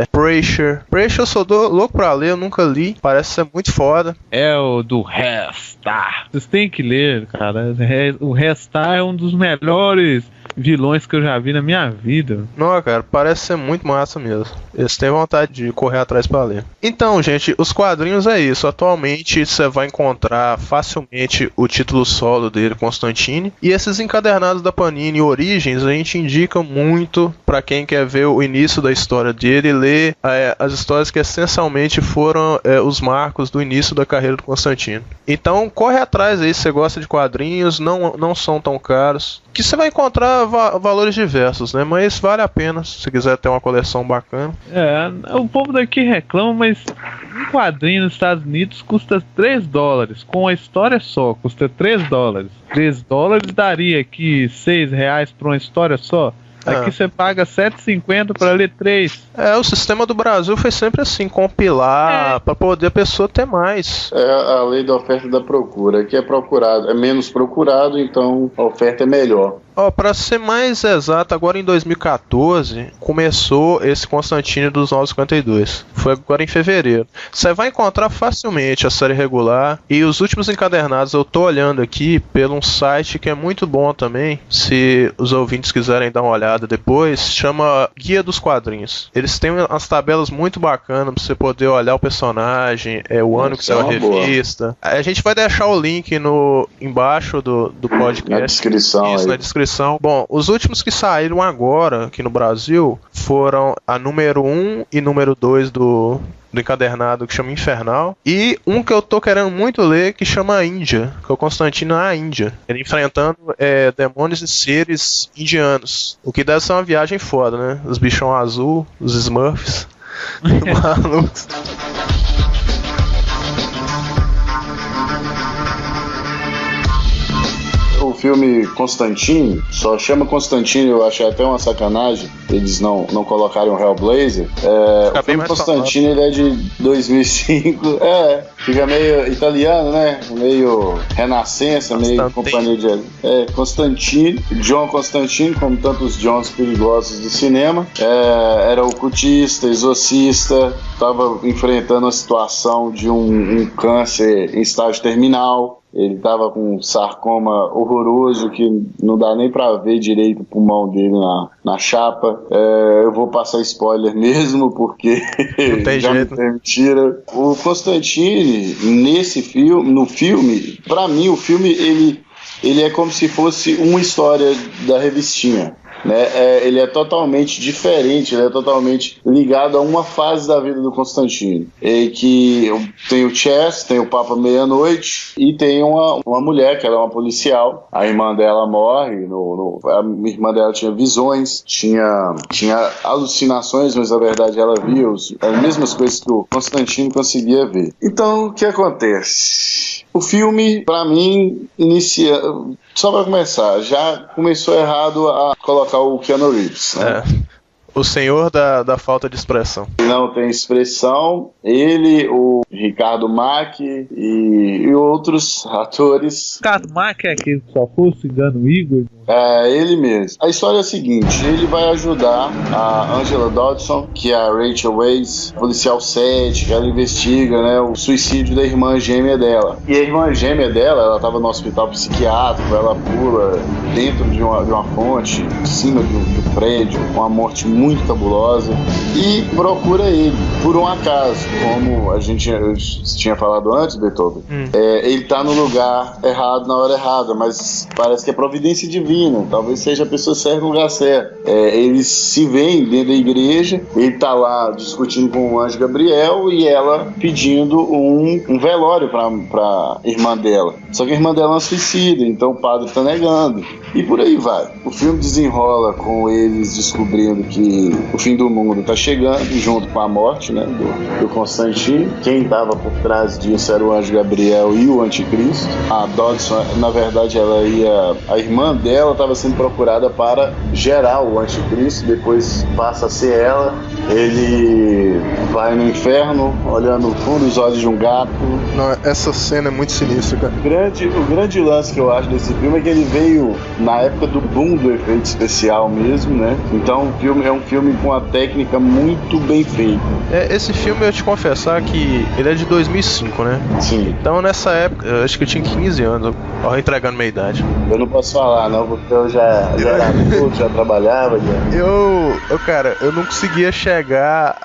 Pressure. Pressure eu sou louco pra ler, eu nunca li. Parece ser muito foda. É o do Restar. Vocês têm que ler, cara. O Restar é um dos melhores vilões que eu já vi na minha vida. Não, cara, parece ser muito massa mesmo. Eles têm vontade de correr atrás pra ler. Então, gente, os quadrinhos é isso. Atualmente você vai encontrar facilmente o título solo dele, Constantine. E esses encadernados da Panini Origens, a gente indica muito pra quem quer ver o início da história dele e ler as histórias que essencialmente foram os marcos do início da carreira do Constantine. Então, corre atrás aí se você gosta de quadrinhos, não são tão caros. Que você vai encontrar valores diversos, né? Mas vale a pena se você quiser ter uma coleção bacana. O povo daqui reclama, mas um quadrinho nos Estados Unidos custa $3. Com a história só, custa $3. $3 daria aqui R$6 pra uma história só. Aqui você paga R$7,50 para ler 3. O sistema do Brasil foi sempre assim, compilar para poder a pessoa ter mais. É a lei da oferta e da procura. Aqui é menos procurado, então a oferta é melhor. Para ser mais exato, agora em 2014 começou esse Constantine dos 952. Foi agora em fevereiro. Você vai encontrar facilmente a série regular e os últimos encadernados eu tô olhando aqui pelo um site que é muito bom também. Se os ouvintes quiserem dar uma olhada depois, chama Guia dos Quadrinhos. Eles têm umas tabelas muito bacanas pra você poder olhar o personagem, o ano que saiu a revista. A gente vai deixar o link embaixo do podcast. Na descrição. Isso, na descrição. descrição. Bom, os últimos que saíram agora aqui no Brasil foram a número 1 e número 2 do encadernado, que chama Infernal, e um que eu tô querendo muito ler, que chama Índia, que é o Constantino na Índia, ele enfrentando demônios e seres indianos, o que deve ser uma viagem foda, né? Os bichão azul, os Smurfs, malucos. O filme Constantine, só chama Constantine, eu achei até uma sacanagem eles não colocarem o Hellblazer. O filme Constantine ele é de 2005, fica meio italiano, né? Meio Renascença, meio companhia de... Constantine, John Constantine, como tantos Johns perigosos do cinema, era ocultista, exorcista, estava enfrentando a situação de um câncer em estágio terminal. Ele tava com um sarcoma horroroso que não dá nem pra ver direito o pulmão dele na chapa. Eu vou passar spoiler mesmo, porque já me permitiram. O Constantine, no filme, pra mim o filme ele é como se fosse uma história da revistinha. Né? Ele é totalmente diferente, ele é totalmente ligado a uma fase da vida do Constantine. Que tem o Chess, tem o Papa Meia-Noite e tem uma mulher que ela é uma policial. A irmã dela morre, a irmã dela tinha visões, tinha alucinações, mas na verdade ela via as mesmas coisas que o Constantine conseguia ver. Então, o que acontece? O filme, pra mim, inicia... Só pra começar, já começou errado a colocar o Keanu Reeves, né? O senhor da falta de expressão. Não tem expressão. Ele, o Ricardo Mack e outros atores. Ricardo Mack é aquele que só foi cigano o Igor? Ele mesmo. A história é a seguinte: ele vai ajudar a Angela Dodson, que é a Rachel Weisz, policial cética, ela investiga, né, o suicídio da irmã gêmea dela. E a irmã gêmea dela, ela estava no hospital psiquiátrico, ela pula dentro de uma fonte, em cima do prédio, uma morte muito cabulosa, e procura ele, por um acaso, como eu tinha falado antes, Beethoven. Ele tá no lugar errado, na hora errada, mas parece que é providência divina, talvez seja a pessoa certa no lugar certo. Eles se veem dentro da igreja, ele tá lá discutindo com o anjo Gabriel e ela pedindo um velório pra irmã dela. Só que a irmã dela é uma suicida, então o padre tá negando. E por aí vai. O filme desenrola com eles descobrindo que o fim do mundo tá chegando, junto com a morte, né, do Constantine. Quem tava por trás disso era o anjo Gabriel e o anticristo. A Dodson, na verdade, a irmã dela estava sendo procurada para gerar o anticristo, depois passa a ser ela. Ele vai no inferno, olhando no fundo dos olhos de um gato. Não, essa cena é muito sinistra, cara. O grande lance que eu acho desse filme é que ele veio na época do boom do efeito especial mesmo, né? Então o filme é um filme com uma técnica muito bem feita. Esse filme, eu te confessar que ele é de 2005, né? Sim. Então nessa época, eu acho que eu tinha 15 anos, ó, entregando minha idade. Eu não posso falar não, porque eu já era adulto, já trabalhava. Cara, eu não conseguia chegar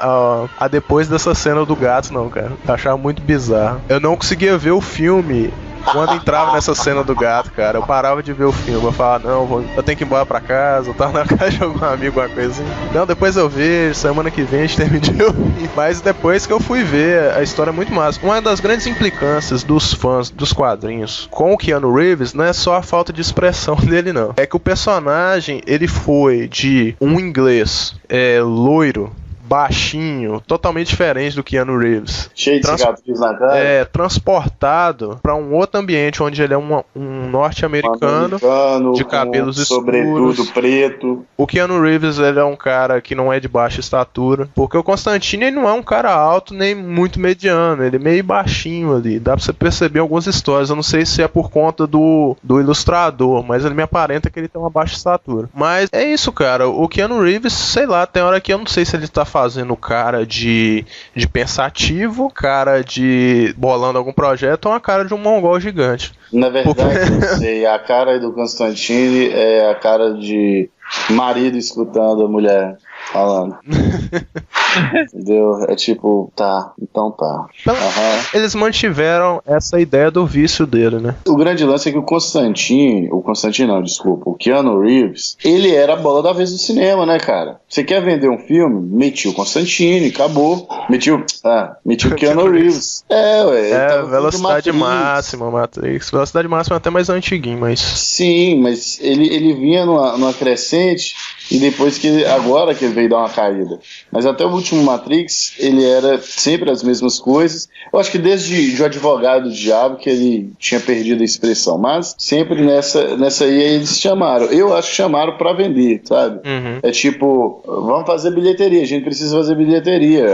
a depois dessa cena do gato, não, cara. Eu achava muito bizarro. Eu não conseguia ver o filme quando entrava nessa cena do gato, cara. Eu parava de ver o filme, eu falava, não, eu tenho que ir embora pra casa, eu tava na casa de algum amigo, alguma coisa assim. Não, depois eu vejo, semana que vem a gente termina de ouvir. Mas depois que eu fui ver, a história é muito massa. Uma das grandes implicâncias dos fãs dos quadrinhos com o Keanu Reeves não é só a falta de expressão dele, não. É que o personagem, ele foi de um inglês loiro, baixinho, totalmente diferente do Keanu Reeves. Cheio de cicatriz na cara. Transportado pra um outro ambiente onde ele é um norte-americano de cabelos escuros, sobretudo preto. O Keanu Reeves, ele é um cara que não é de baixa estatura, porque o Constantine, ele não é um cara alto nem muito mediano, ele é meio baixinho ali, dá pra você perceber algumas histórias. Eu não sei se é por conta do ilustrador, mas ele me aparenta que ele tem uma baixa estatura. Mas é isso, cara, o Keanu Reeves, sei lá, tem hora que eu não sei se ele tá fazendo cara de pensativo, cara de bolando algum projeto, ou uma cara de um mongol gigante. Na verdade, eu sei, a cara do Constantine é a cara de marido escutando a mulher. falando. Entendeu? É tipo, tá, então tá. Eles mantiveram essa ideia do vício dele, né? O grande lance é que o Keanu Reeves, ele era a bola da vez do cinema, né, cara? Você quer vender um filme? Metiu o Constantine, acabou. Metiu o Keanu Reeves. Velocidade máxima, Matrix. Velocidade máxima até mais antiguinho, mas... Sim, mas ele vinha numa crescente e depois agora que ele veio dar uma caída. Mas até o último Matrix, ele era sempre as mesmas coisas. Eu acho que desde o Advogado do Diabo que ele tinha perdido a expressão, mas sempre nessa aí eles chamaram. Eu acho que chamaram pra vender, sabe? Uhum. É tipo, vamos fazer bilheteria, a gente precisa fazer bilheteria.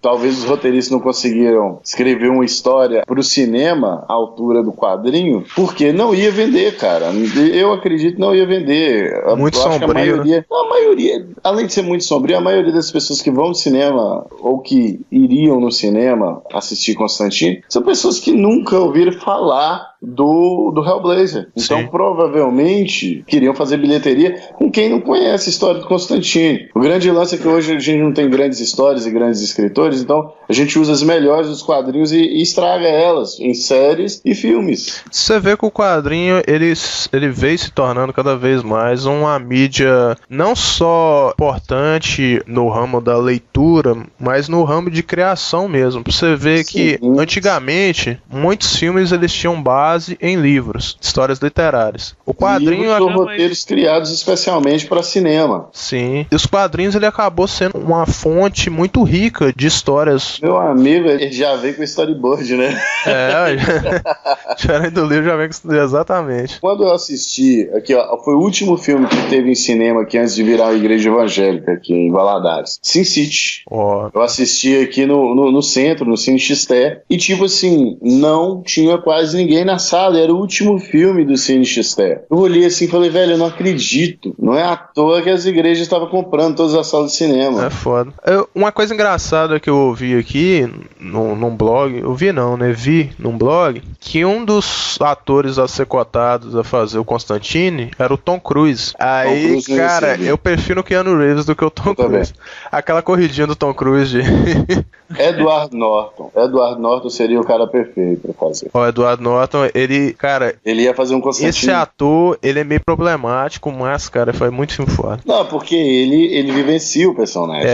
Talvez os roteiristas não conseguiram escrever uma história pro cinema à altura do quadrinho, porque não ia vender, cara. Eu acredito que não ia vender. Muito sombrio. A maioria, além de ser muito sombrio, a maioria das pessoas que vão no cinema ou que iriam no cinema assistir Constantine são pessoas que nunca ouviram falar do Hellblazer. Então, Sim. Provavelmente, queriam fazer bilheteria com quem não conhece a história do Constantine. O grande lance é que hoje a gente não tem grandes histórias e grandes escritores, então a gente usa as melhores dos quadrinhos e estraga elas em séries e filmes. Você vê que o quadrinho, ele veio se tornando cada vez mais uma mídia não só importante no ramo da leitura, mas no ramo de criação mesmo. Você vê que, antigamente, muitos filmes eles tinham base em livros, histórias literárias. O quadrinho são roteiros criados especialmente para cinema. Sim. E os quadrinhos ele acabou sendo uma fonte muito rica de histórias. Meu amigo, ele já vem com storyboard, né? Diferente do livro já vem com exatamente. Quando eu assisti, aqui ó, foi o último filme que teve em cinema aqui antes de virar uma igreja evangélica aqui em Valadares. Sin City. Eu assisti aqui no centro, no Cine XT, e tipo assim, não tinha quase ninguém na sala, era o último filme do Cine XT. Eu olhei assim e falei, velho, eu não acredito. Não é à toa que as igrejas estavam comprando todas as salas de cinema. É foda. Uma coisa engraçada que eu ouvi aqui num blog, vi num blog, que um dos atores a ser cotados a fazer o Constantine era o Tom Cruise. Aí, cara, eu prefiro o Keanu Reeves do que o Tom Cruise. Aquela corridinha do Tom Cruise de... Edward Norton seria o cara perfeito pra fazer. O Edward Norton, ele ia fazer um Constantine. Esse ator, ele é meio problemático, mas, cara, faz muito filme foda. Não, porque ele vivencia o personagem.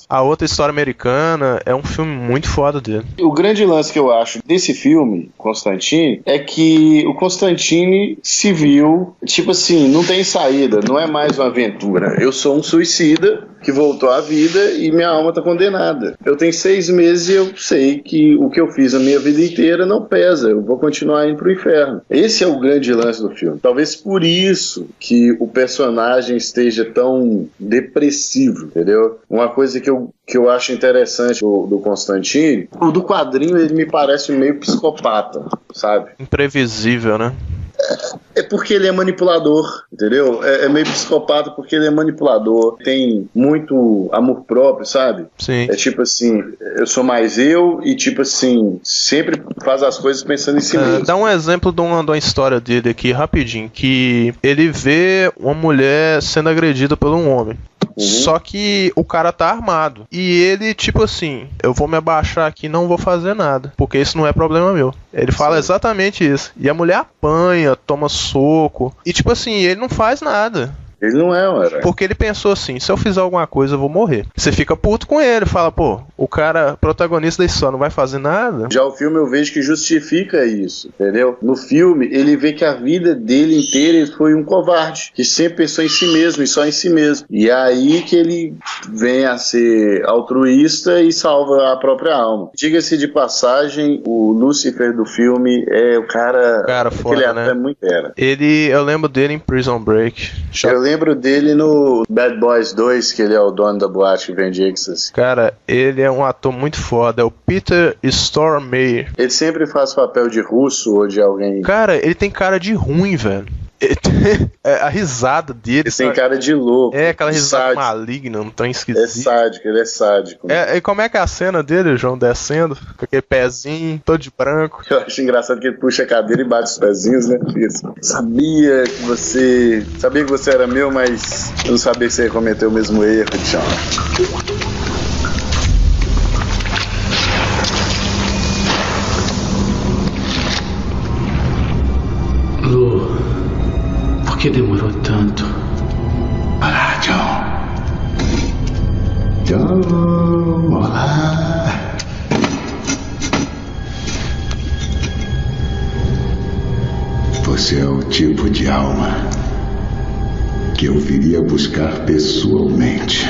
A outra história americana é um filme muito foda dele. O grande lance que eu acho desse filme, Constantine, é que o Constantine se viu, tipo assim, não tem saída, não é mais uma aventura. Eu sou um suicida que voltou à vida e minha alma tá condenada. Eu tenho 6 meses e eu sei que o que eu fiz a minha vida inteira não pesa, eu vou continuar indo pro inferno. Esse é o grande lance do filme. Talvez por isso que o personagem esteja tão depressivo, entendeu? Uma coisa que eu acho interessante do Constantine, o do quadrinho ele me parece meio psicopata, sabe? Imprevisível, né? É porque ele é manipulador, entendeu? É meio psicopata porque ele é manipulador, tem muito amor próprio, sabe? Sim. É tipo assim, eu sou mais eu e tipo assim, sempre faz as coisas pensando em si mesmo. Dá um exemplo de uma história dele aqui, rapidinho, que ele vê uma mulher sendo agredida por um homem. Só que o cara tá armado. E ele, tipo assim, eu vou me abaixar aqui e não vou fazer nada, porque isso não é problema meu. Ele fala exatamente isso. E a mulher apanha, toma soco. E tipo assim, ele não faz nada. Ele não é, ué. Porque ele pensou assim, se eu fizer alguma coisa eu vou morrer. Você fica puto com ele, fala, pô, o cara protagonista da história não vai fazer nada. Já o filme eu vejo que justifica isso, entendeu? No filme ele vê que a vida dele inteira ele foi um covarde, que sempre pensou em si mesmo e só em si mesmo. E é aí que ele vem a ser altruísta e salva a própria alma. Diga-se de passagem, o Lucifer do filme é o cara foda, né? É muito era. Eu lembro dele em Prison Break. Eu lembro dele no Bad Boys 2, que ele é o dono da boate que vende Ecstasy. Cara, ele é um ator muito foda, é o Peter Stormare. Ele sempre faz papel de russo ou de alguém... Cara, ele tem cara de ruim, velho. A risada dele. Ele tem cara de louco. É, aquela risada sádico. maligna, não tão esquisito. É sádico, ele é sádico. E como é que é a cena dele, João, descendo, com aquele pezinho, todo de branco? Eu acho engraçado que ele puxa a cadeira e bate os pezinhos, né? Isso. Sabia que você era meu, mas eu não sabia que você ia cometer o mesmo erro, Tchau. Lu, por que demorou tanto? Olá, John. John, olá. Você é o tipo de alma que eu viria buscar pessoalmente.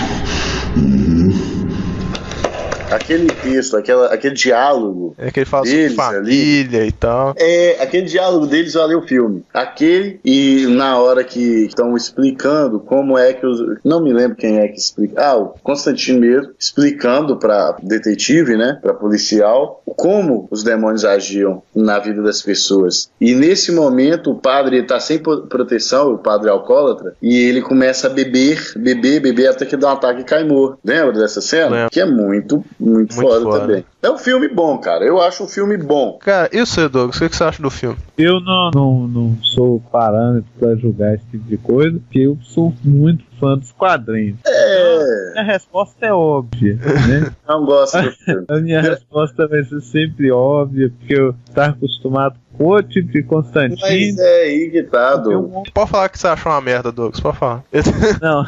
Aquele texto, aquele diálogo É que ele fala sobre deles família e tal. aquele diálogo deles valeu o filme. Aquele e na hora que estão explicando como é que os... Não me lembro quem é que explica. O Constantino mesmo, explicando pra detetive, né, pra policial, como os demônios agiam na vida das pessoas. E nesse momento o padre tá sem proteção, o padre alcoólatra, e ele começa a beber até que dá um ataque e cai morto. Lembra dessa cena? Lembro. Que é muito foda também. É um filme bom, cara. Eu acho um filme bom. Cara, e você, Douglas? O que você acha do filme? Eu não sou parâmetro pra julgar esse tipo de coisa, porque eu sou muito fã dos quadrinhos. Então, a resposta é óbvia, né? Não gosto do filme. A minha resposta vai ser sempre óbvia, porque eu estava acostumado com o tipo de Constantino. Mas é aí que tá, Douglas. Pode falar que você achou uma merda, Douglas, pode falar. Não,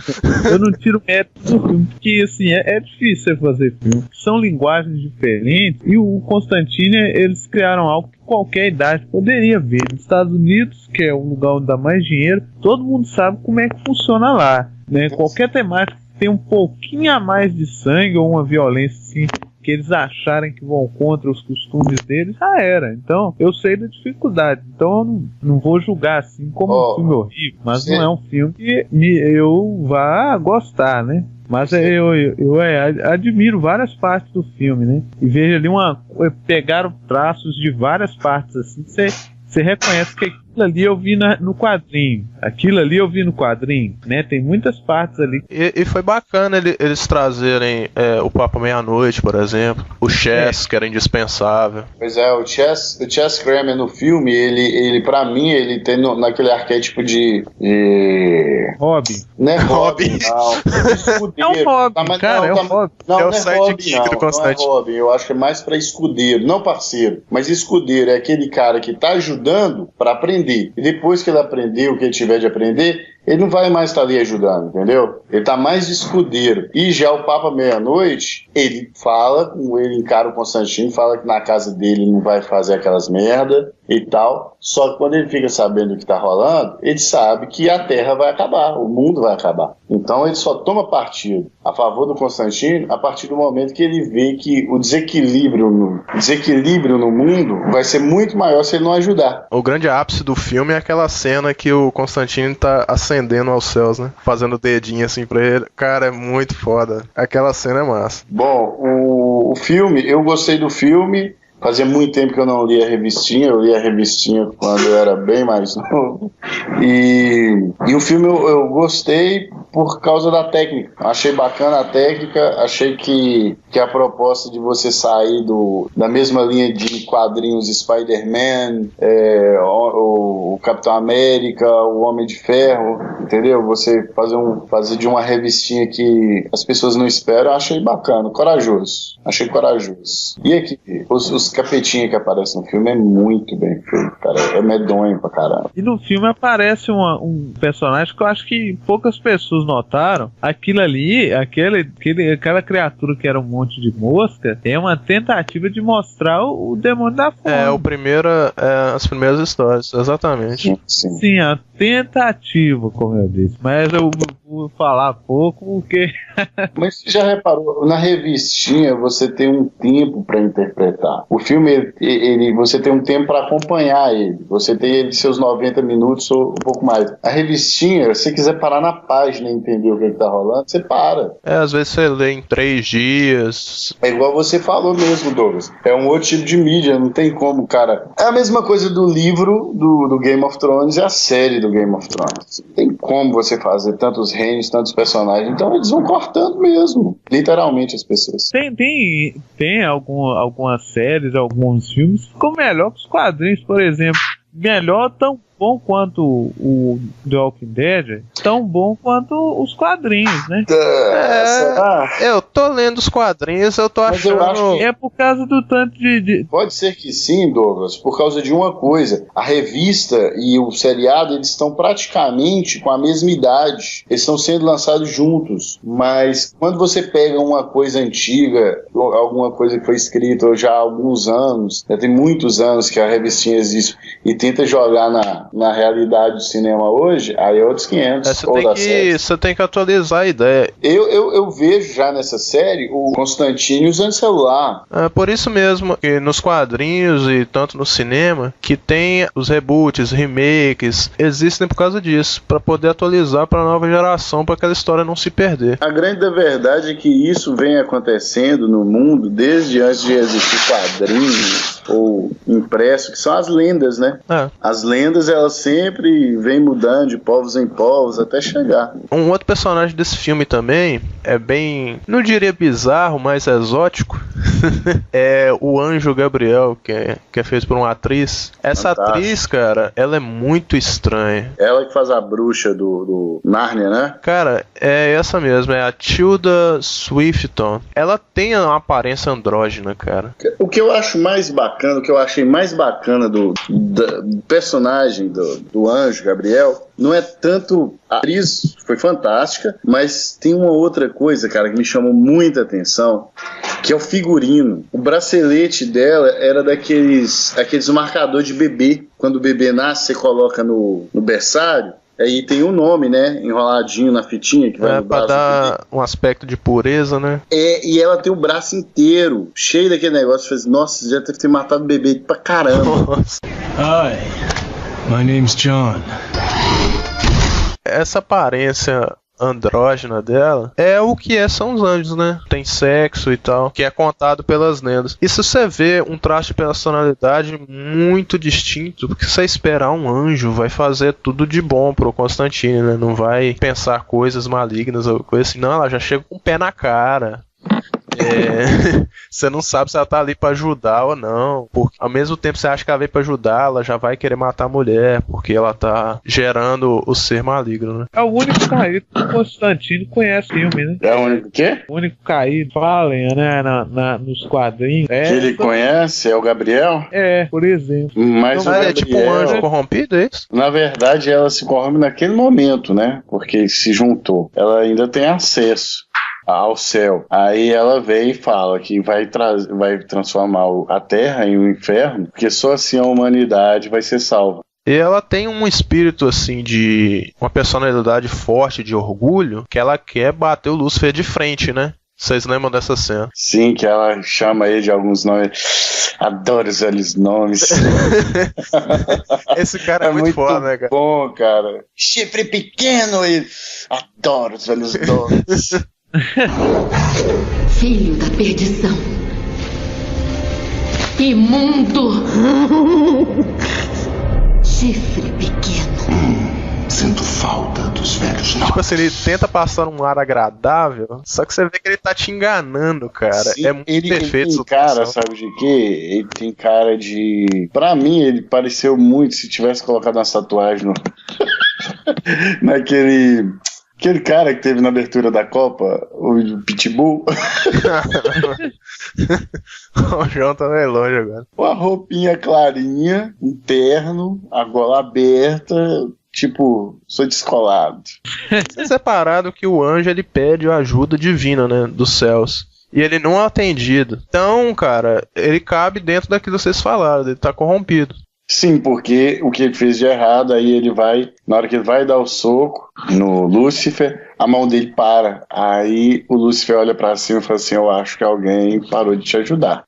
eu não tiro mérito do filme, porque assim, é difícil você fazer filme. São linguagens diferentes, e o Constantino, eles criaram algo que qualquer idade poderia ver. Nos Estados Unidos, que é o lugar onde dá mais dinheiro, todo mundo sabe como é que funciona lá, né? Qualquer temática que tem um pouquinho a mais de sangue ou uma violência assim, que eles acharem que vão contra os costumes deles, já era. Então, eu sei da dificuldade. Então, eu não vou julgar assim como um filme horrível. Mas não é um filme que eu vá gostar, né? Mas eu admiro várias partes do filme, né? E vejo ali pegaram traços de várias partes assim. Você reconhece que aquilo ali eu vi no quadrinho. Aquilo ali eu vi no quadrinho, né? Tem muitas partes ali. E foi bacana eles trazerem o Papa Meia-Noite, por exemplo. O Chess, que era indispensável. Pois é, o Chess Kramer no filme, ele pra mim, ele tem naquele arquétipo de... Robin. Não é Robin, não. É um Robin, cara, é um Robin. Não, É o não é Robin, sidekick do não é Constantino. Robin. Eu acho que é mais pra escudeiro, não parceiro. Mas escudeiro é aquele cara que tá ajudando pra aprender. E depois que ele aprender o que ele tiver de aprender, ele não vai mais estar ali ajudando, entendeu? Ele tá mais de escudeiro. E já o Papa Meia-Noite, ele encara o Constantino, fala que na casa dele não vai fazer aquelas merda e tal. Só que quando ele fica sabendo o que tá rolando, ele sabe que a Terra vai acabar, o mundo vai acabar. Então ele só toma partido a favor do Constantino a partir do momento que ele vê que o desequilíbrio no mundo vai ser muito maior se ele não ajudar. O grande ápice do filme é aquela cena que o Constantino tá ascendendo aos céus, né? Fazendo o dedinho assim pra ele. Cara, é muito foda. Aquela cena é massa. Bom, o filme, eu gostei do filme. Fazia muito tempo que eu não lia a revistinha. Eu lia a revistinha quando eu era bem mais novo. E o filme eu gostei por causa da técnica. Achei bacana a técnica. Achei que a proposta de você sair da mesma linha de quadrinhos Spider-Man, o Capitão América, o Homem de Ferro, entendeu? Você fazer de uma revistinha que as pessoas não esperam. Achei bacana, corajoso. Achei corajoso. E aqui, os capetinhas que aparecem no filme é muito bem feito, cara. É medonho pra caramba. E no filme aparece um personagem que eu acho que poucas pessoas notaram. Aquilo ali, aquela criatura que era um monte de mosca, é uma tentativa de mostrar o demônio da fome. As primeiras histórias, exatamente. Sim. Sim, a tentativa, como eu disse. Mas por falar pouco, porque... Mas você já reparou, na revistinha você tem um tempo pra interpretar. O filme, você tem um tempo pra acompanhar ele. Você tem ele seus 90 minutos ou um pouco mais. A revistinha, se você quiser parar na página e entender o que tá rolando, você para. Às vezes você lê em 3 dias. É igual você falou mesmo, Douglas. É um outro tipo de mídia, não tem como, cara. É a mesma coisa do livro do Game of Thrones e a série do Game of Thrones. Não tem como você fazer tantos reinos, tantos personagens. Então eles vão cortando mesmo. Literalmente as pessoas. Tem algumas séries, alguns filmes que ficam melhor que os quadrinhos, por exemplo. Melhor, tão bom quanto o The Walking Dead, tão bom quanto os quadrinhos, né? Eu tô lendo os quadrinhos, eu tô Mas eu achando... acho que É por causa do tanto de... Pode ser que sim, Douglas, por causa de uma coisa. A revista e o seriado, eles estão praticamente com a mesma idade. Eles estão sendo lançados juntos. Mas quando você pega uma coisa antiga, alguma coisa que foi escrita já há alguns anos, já tem muitos anos que a revistinha existe, e tenta jogar na realidade do cinema hoje, aí é outros 500. Você tem que atualizar a ideia. Eu vejo já nessa série o Constantine usando celular. É por isso mesmo que nos quadrinhos e tanto no cinema, que tem os reboots, remakes, existem por causa disso, pra poder atualizar pra nova geração, pra aquela história não se perder. A grande verdade é que isso vem acontecendo no mundo desde antes de existir quadrinhos ou impresso, que são as lendas, né? As lendas, elas sempre vêm mudando de povos em povos até chegar. Um outro personagem desse filme também é bem, não diria bizarro, mas exótico. É o Anjo Gabriel, que é feito por uma atriz. Essa Fantástico. atriz, cara, ela é muito estranha. Ela que faz a bruxa do Nárnia, né? Cara, é essa mesmo, é a Tilda Swinton. Ela tem uma aparência andrógina, cara. O que eu acho mais bacana, o que eu achei mais bacana do personagem do Anjo Gabriel, não é tanto... A atriz foi fantástica, mas tem uma outra coisa, cara, que me chamou muita atenção, que é o figurino. O bracelete dela era daqueles marcadores de bebê. Quando o bebê nasce, você coloca no berçário. Aí tem um nome, né? Enroladinho na fitinha que vai no braço. Pra dar um aspecto de pureza, né? E ela tem o braço inteiro, cheio daquele negócio. Fez, nossa, já deve ter matado o bebê pra caramba. Nossa. Hi, my name's John. Essa aparência andrógena dela é o que são os anjos, né? Tem sexo e tal, que é contado pelas lendas. E se você vê um traço de personalidade muito distinto, porque se você esperar um anjo, vai fazer tudo de bom pro Constantine, né? Não vai pensar coisas malignas ou coisa assim. Não, ela já chega com o pé na cara. Você não sabe se ela tá ali pra ajudar ou não, porque ao mesmo tempo você acha que ela veio pra ajudar, ela já vai querer matar a mulher, porque ela tá gerando o ser maligno, né? É o único caído que o Constantino conhece o filme, né? É o único quê? O único caído, falem, né? Nos quadrinhos. Que ele conhece é o Gabriel? É, por exemplo. Mas o Ela Gabriel, é tipo um anjo corrompido, é isso? na verdade, ela se corrompe naquele momento, né? Porque se juntou. Ela ainda tem acesso ao céu. Aí ela vem e fala que vai transformar a Terra em um inferno, porque só assim a humanidade vai ser salva. E ela tem um espírito assim de uma personalidade forte, de orgulho, que ela quer bater o Lúcifer de frente, né? Vocês lembram dessa cena? Sim, que ela chama ele de alguns nomes. Adoro os velhos nomes. Esse cara é muito foda, né, cara? Bom, cara. Chifre pequeno e adoro os velhos nomes. Filho da perdição. Imundo. Chifre pequeno. Sinto falta dos velhos nomes. Tipo assim, ele tenta passar um ar agradável, só que você vê que ele tá te enganando, cara. Sim, é muito ele perfeito tem essa cara, atuação. sabe de quê? Ele tem cara de... Pra mim, ele pareceu muito se tivesse colocado uma tatuagem no... naquele... Aquele cara que teve na abertura da Copa, o Pitbull. O João tá meio longe agora. Uma roupinha clarinha, um terno, a gola aberta, tipo, sou descolado. Vocês repararam que o anjo ele pede a ajuda divina, né, dos céus. E ele não é atendido. Então, cara, ele cabe dentro daquilo que vocês falaram, ele tá corrompido. Sim, porque o que ele fez de errado, aí ele vai, na hora que ele vai dar o soco no Lúcifer, a mão dele para. Aí o Lúcifer olha pra cima e fala assim, eu acho que alguém parou de te ajudar.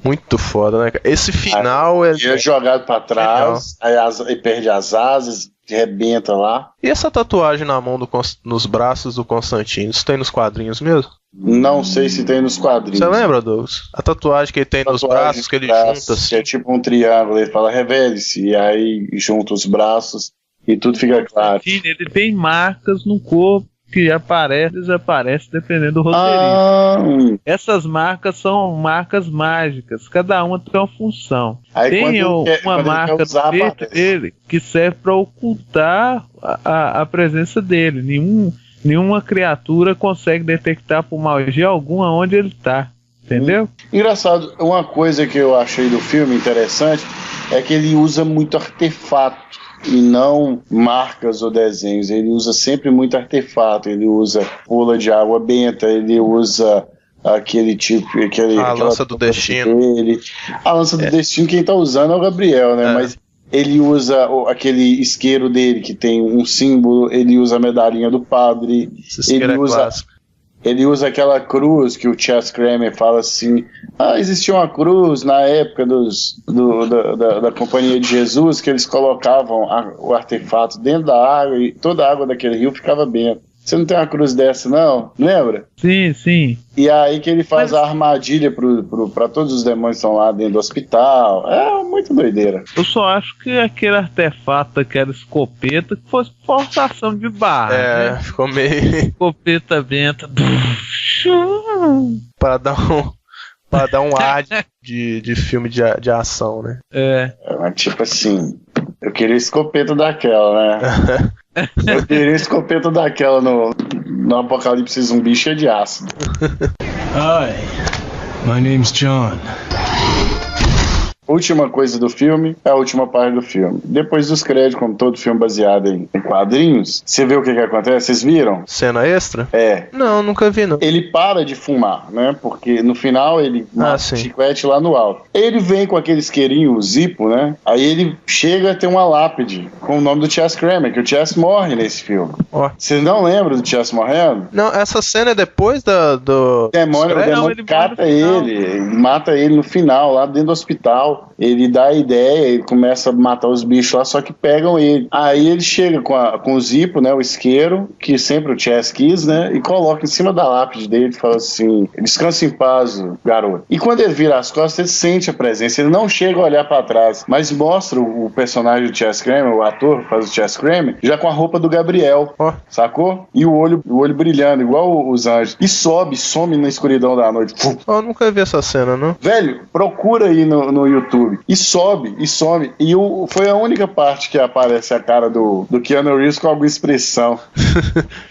Muito foda, né, cara? Esse final ele é jogado pra trás, aí ele perde as asas, rebenta lá. E essa tatuagem na mão, nos braços do Constantino, isso tem nos quadrinhos mesmo? Não sei se tem nos quadrinhos. Você lembra, Douglas? A tatuagem que ele tem nos braços, que ele junta assim. Que é tipo um triângulo, ele fala revele-se, e aí junta os braços e tudo fica claro. Ele tem marcas no corpo que aparece e desaparece dependendo do roteirista. Essas marcas são marcas mágicas, cada uma tem uma função. Aí, tem uma marca no peito dele que serve para ocultar a presença dele. Nenhuma criatura consegue detectar por magia alguma onde ele está. Entendeu? Engraçado, uma coisa que eu achei do filme interessante é que ele usa muito artefato e não marcas ou desenhos. Ele usa sempre muito artefato. Ele usa pula de água benta, ele usa aquele tipo, a lança do destino. A lança do destino, quem tá usando é o Gabriel, né? Mas ele usa aquele isqueiro dele que tem um símbolo, ele usa a medalhinha do padre, ele usa aquela cruz que o Chas Kramer fala assim, existia uma cruz na época da Companhia de Jesus que eles colocavam o artefato dentro da água e toda a água daquele rio ficava benta. Você não tem uma cruz dessa, não? Lembra? Sim. E aí que ele faz a armadilha pra todos os demônios que estão lá dentro do hospital. É muito doideira. Eu só acho que aquele artefato, aquela escopeta, que fosse forçação de barra. Né? Ficou meio... Escopeta benta. Pra dar um ar de filme de ação, né? Tipo assim, eu queria escopeta daquela, né? Eu queria escopeta daquela no Apocalipse Zumbi cheio de ácido. Hi, my name's John. Última coisa do filme é a última parte do filme. Depois dos créditos, como todo filme baseado em quadrinhos, você vê o que acontece? Vocês viram? Cena extra? Não, nunca vi, não. Ele para de fumar, né? Porque no final ele mata o chiclete lá no alto. Ele vem com aquele isqueirinho, o Zippo, né? Aí ele chega a ter uma lápide com o nome do Chas Kramer, que o Chas morre nesse filme. Vocês não lembram do Chas morrendo? Não, essa cena é depois do... O demônio cata ele mata ele no final, lá dentro do hospital. Ele dá a ideia, ele começa a matar os bichos lá, só que pegam ele. Aí ele chega com o Zippo, né, o isqueiro, que sempre o Chas quis, né, e coloca em cima da lápide dele e fala assim, descansa em paz, garoto. E quando ele vira as costas, ele sente a presença, ele não chega a olhar pra trás, mas mostra o personagem do Chas Kramer, o ator que faz o Chas Kramer, já com a roupa do Gabriel, sacou? E o olho brilhando, igual os anjos. E some na escuridão da noite. Eu nunca vi essa cena, não. Velho, procura aí no YouTube. E some. E foi a única parte que aparece a cara do Keanu Reeves com alguma expressão.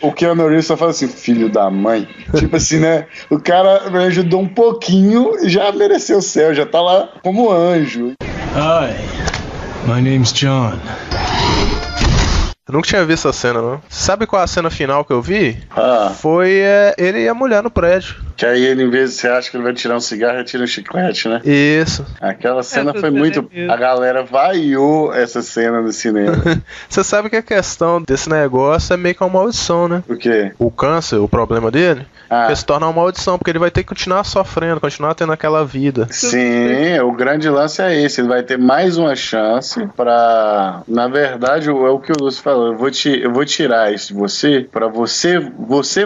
O Keanu Reeves só fala assim, filho da mãe. Tipo assim, né? O cara me ajudou um pouquinho e já mereceu o céu, já tá lá como anjo. Hi, my name's John. Eu nunca tinha visto essa cena, não. Sabe qual é a cena final que eu vi? Foi ele e a mulher no prédio. Que aí ele, em vez de você acha que ele vai tirar um cigarro, ele tira um chiclete, né? Isso. Aquela cena foi muito... A galera vaiou essa cena no cinema. Você sabe que a questão desse negócio é meio que uma maldição, né? O quê? O câncer, o problema dele, que se torna uma maldição, porque ele vai ter que continuar sofrendo, continuar tendo aquela vida. Sim, o grande lance é esse. Ele vai ter mais uma chance pra... Na verdade, é o que o Lúcio falou. Eu vou tirar isso de você, pra você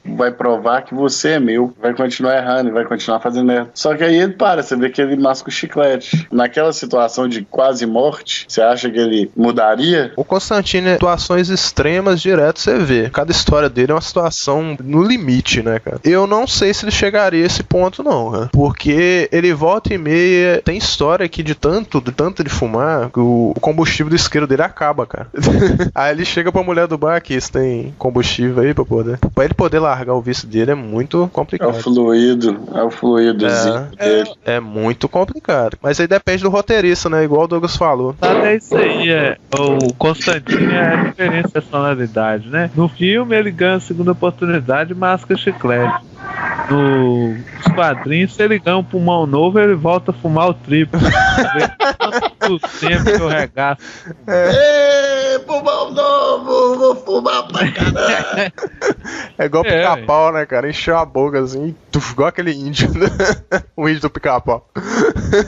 vai provar que você é meu, vai continuar errando, vai continuar fazendo merda. Só que aí ele para, você vê que ele masca o chiclete. Naquela situação de quase morte, você acha que ele mudaria? O Constantino, situações extremas direto você vê. Cada história dele é uma situação no limite, né, cara? Eu não sei se ele chegaria a esse ponto, não, cara. Porque ele volta e meia, tem história que de tanto de fumar, o combustível do isqueiro dele acaba, cara. Aí ele chega pra mulher do bar, que tem combustível aí pra ele poder largar o vício dele é muito complicado. É o fluidozinho dele. É muito complicado. Mas aí depende do roteirista, né? Igual o Douglas falou. É isso aí, o Constantino é a diferença de personalidade, né? No filme ele ganha a segunda oportunidade e masca chiclete. Nos quadrinhos, se ele ganha um pulmão novo, ele volta a fumar o triplo. o tempo que eu regaço. Ê, pulmão novo, vou fumar pra caralho. É igual pica-pau, né, cara? Encheu a boca assim, igual aquele índio, né? O índio do pica-pau.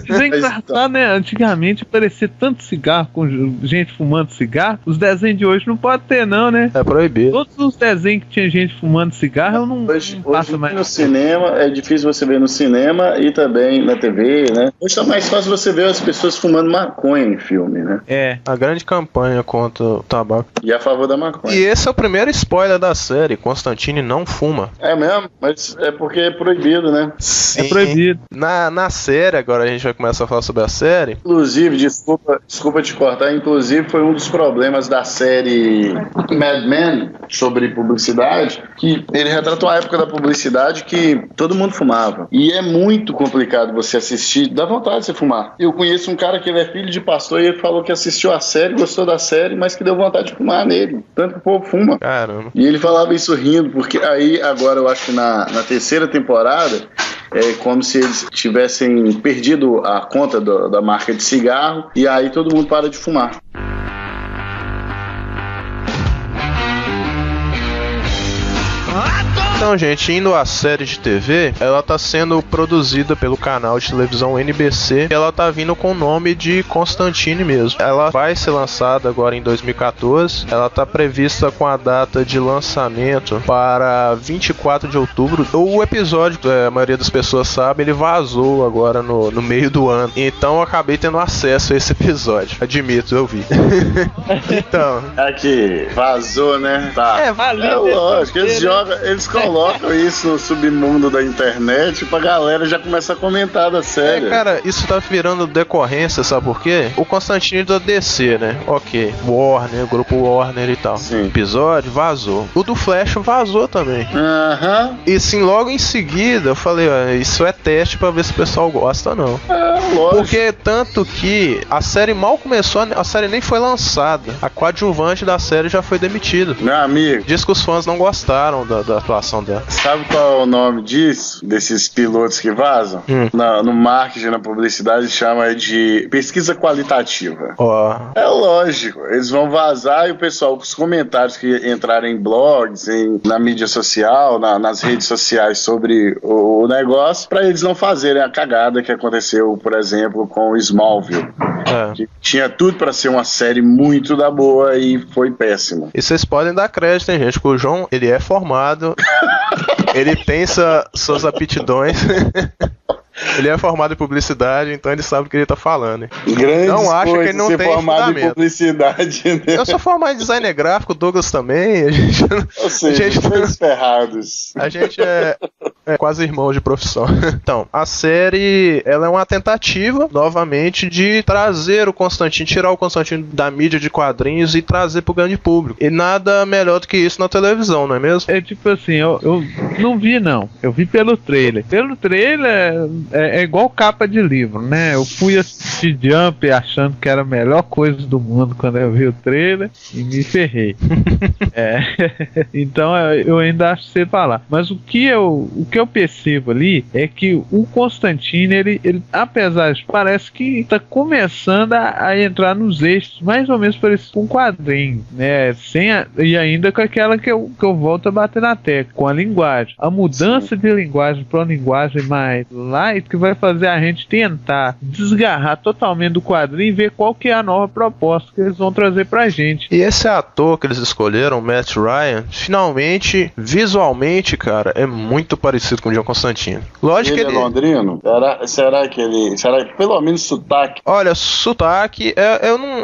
Isso é engraçado, né? Antigamente parecia tanto cigarro com gente fumando cigarro. Os desenhos de hoje não pode ter, não, né? É proibido. Todos os desenhos que tinha gente fumando cigarro, eu não passo mais. No cinema, é difícil você ver no cinema e também na TV, né? Hoje tá mais fácil você ver as pessoas fumando maconha em filme, né? É. A grande campanha contra o tabaco. E a favor da maconha. E esse é o primeiro spoiler da série. Constantine não fuma. É mesmo? Mas é porque é proibido, né? Sim. É proibido. Na série, agora a gente vai começar a falar sobre a série. Inclusive, desculpa te cortar, inclusive foi um dos problemas da série Mad Men sobre publicidade, que ele retratou a época da publicidade que todo mundo fumava. E é muito complicado você assistir, dá vontade de você fumar. Eu conheço um cara que ele é filho de pastor e ele falou que assistiu a série, gostou da série, mas que deu vontade de fumar nele. Tanto que o povo fuma. Caramba. E ele falava isso rindo, porque aí agora eu acho que na terceira temporada é como se eles tivessem perdido a conta da marca de cigarro e aí todo mundo para de fumar. Então, gente, indo à série de TV, ela tá sendo produzida pelo canal de televisão NBC e ela tá vindo com o nome de Constantine mesmo. Ela vai ser lançada agora em 2014. Ela tá prevista com a data de lançamento para 24 de outubro. O episódio, a maioria das pessoas sabe, ele vazou agora no meio do ano. Então eu acabei tendo acesso a esse episódio. Admito, eu vi. Então... Aqui, vazou, né? Tá. É lógico, eles colocam isso no submundo da internet pra galera já começar a comentar da série. Cara, isso tá virando decorrência, sabe por quê? O Constantine da DC, né? Ok, Warner, grupo Warner e tal. Sim. O episódio vazou. O do Flash vazou também. Aham. E sim, logo em seguida eu falei, ó, isso é teste pra ver se o pessoal gosta ou não. Lógico. Porque tanto que a série mal começou, a série nem foi lançada. A coadjuvante da série já foi demitida. Meu amigo. Diz que os fãs não gostaram da atuação dela. Sabe qual é o nome disso? Desses pilotos que vazam? No marketing, na publicidade, chama de pesquisa qualitativa. É lógico. Eles vão vazar e o pessoal, os comentários que entrarem em blogs, na mídia social, nas redes sociais sobre o negócio, pra eles não fazerem a cagada que aconteceu, por exemplo, com o Smallville. Que tinha tudo pra ser uma série muito da boa e foi péssima. E vocês podem dar crédito, hein, gente? Porque o João, ele é formado, ele pensa suas aptidões. Ele é formado em publicidade, então ele sabe o que ele tá falando. Hein? Não acha que ele não tem formado em publicidade, né? Eu sou formado em designer gráfico, o Douglas também. Ou seja, ferrados. A gente é quase irmão de profissão. Então, a série, ela é uma tentativa, novamente, de trazer o Constantine, tirar o Constantine da mídia de quadrinhos e trazer pro grande público. E nada melhor do que isso na televisão, não é mesmo? É tipo assim, eu não vi não, eu vi pelo trailer. Pelo trailer é igual capa de livro, né? Eu fui assistir Jump achando que era a melhor coisa do mundo quando eu vi o trailer e me ferrei. Então eu ainda acho cedo falar. Mas o que eu percebo ali é que o Constantine, ele apesar de parece que tá começando a entrar nos eixos mais ou menos parecido com um quadrinho, né? E ainda com aquela que eu volto a bater na tecla, com a linguagem. A mudança de linguagem para uma linguagem mais light que vai fazer a gente tentar desgarrar totalmente do quadrinho e ver qual que é a nova proposta que eles vão trazer pra gente. E esse ator que eles escolheram, Matt Ryan, finalmente, visualmente, cara, é muito parecido com o John Constantine. Lógico ele que é londrino? Será que pelo menos sotaque? Olha, sotaque,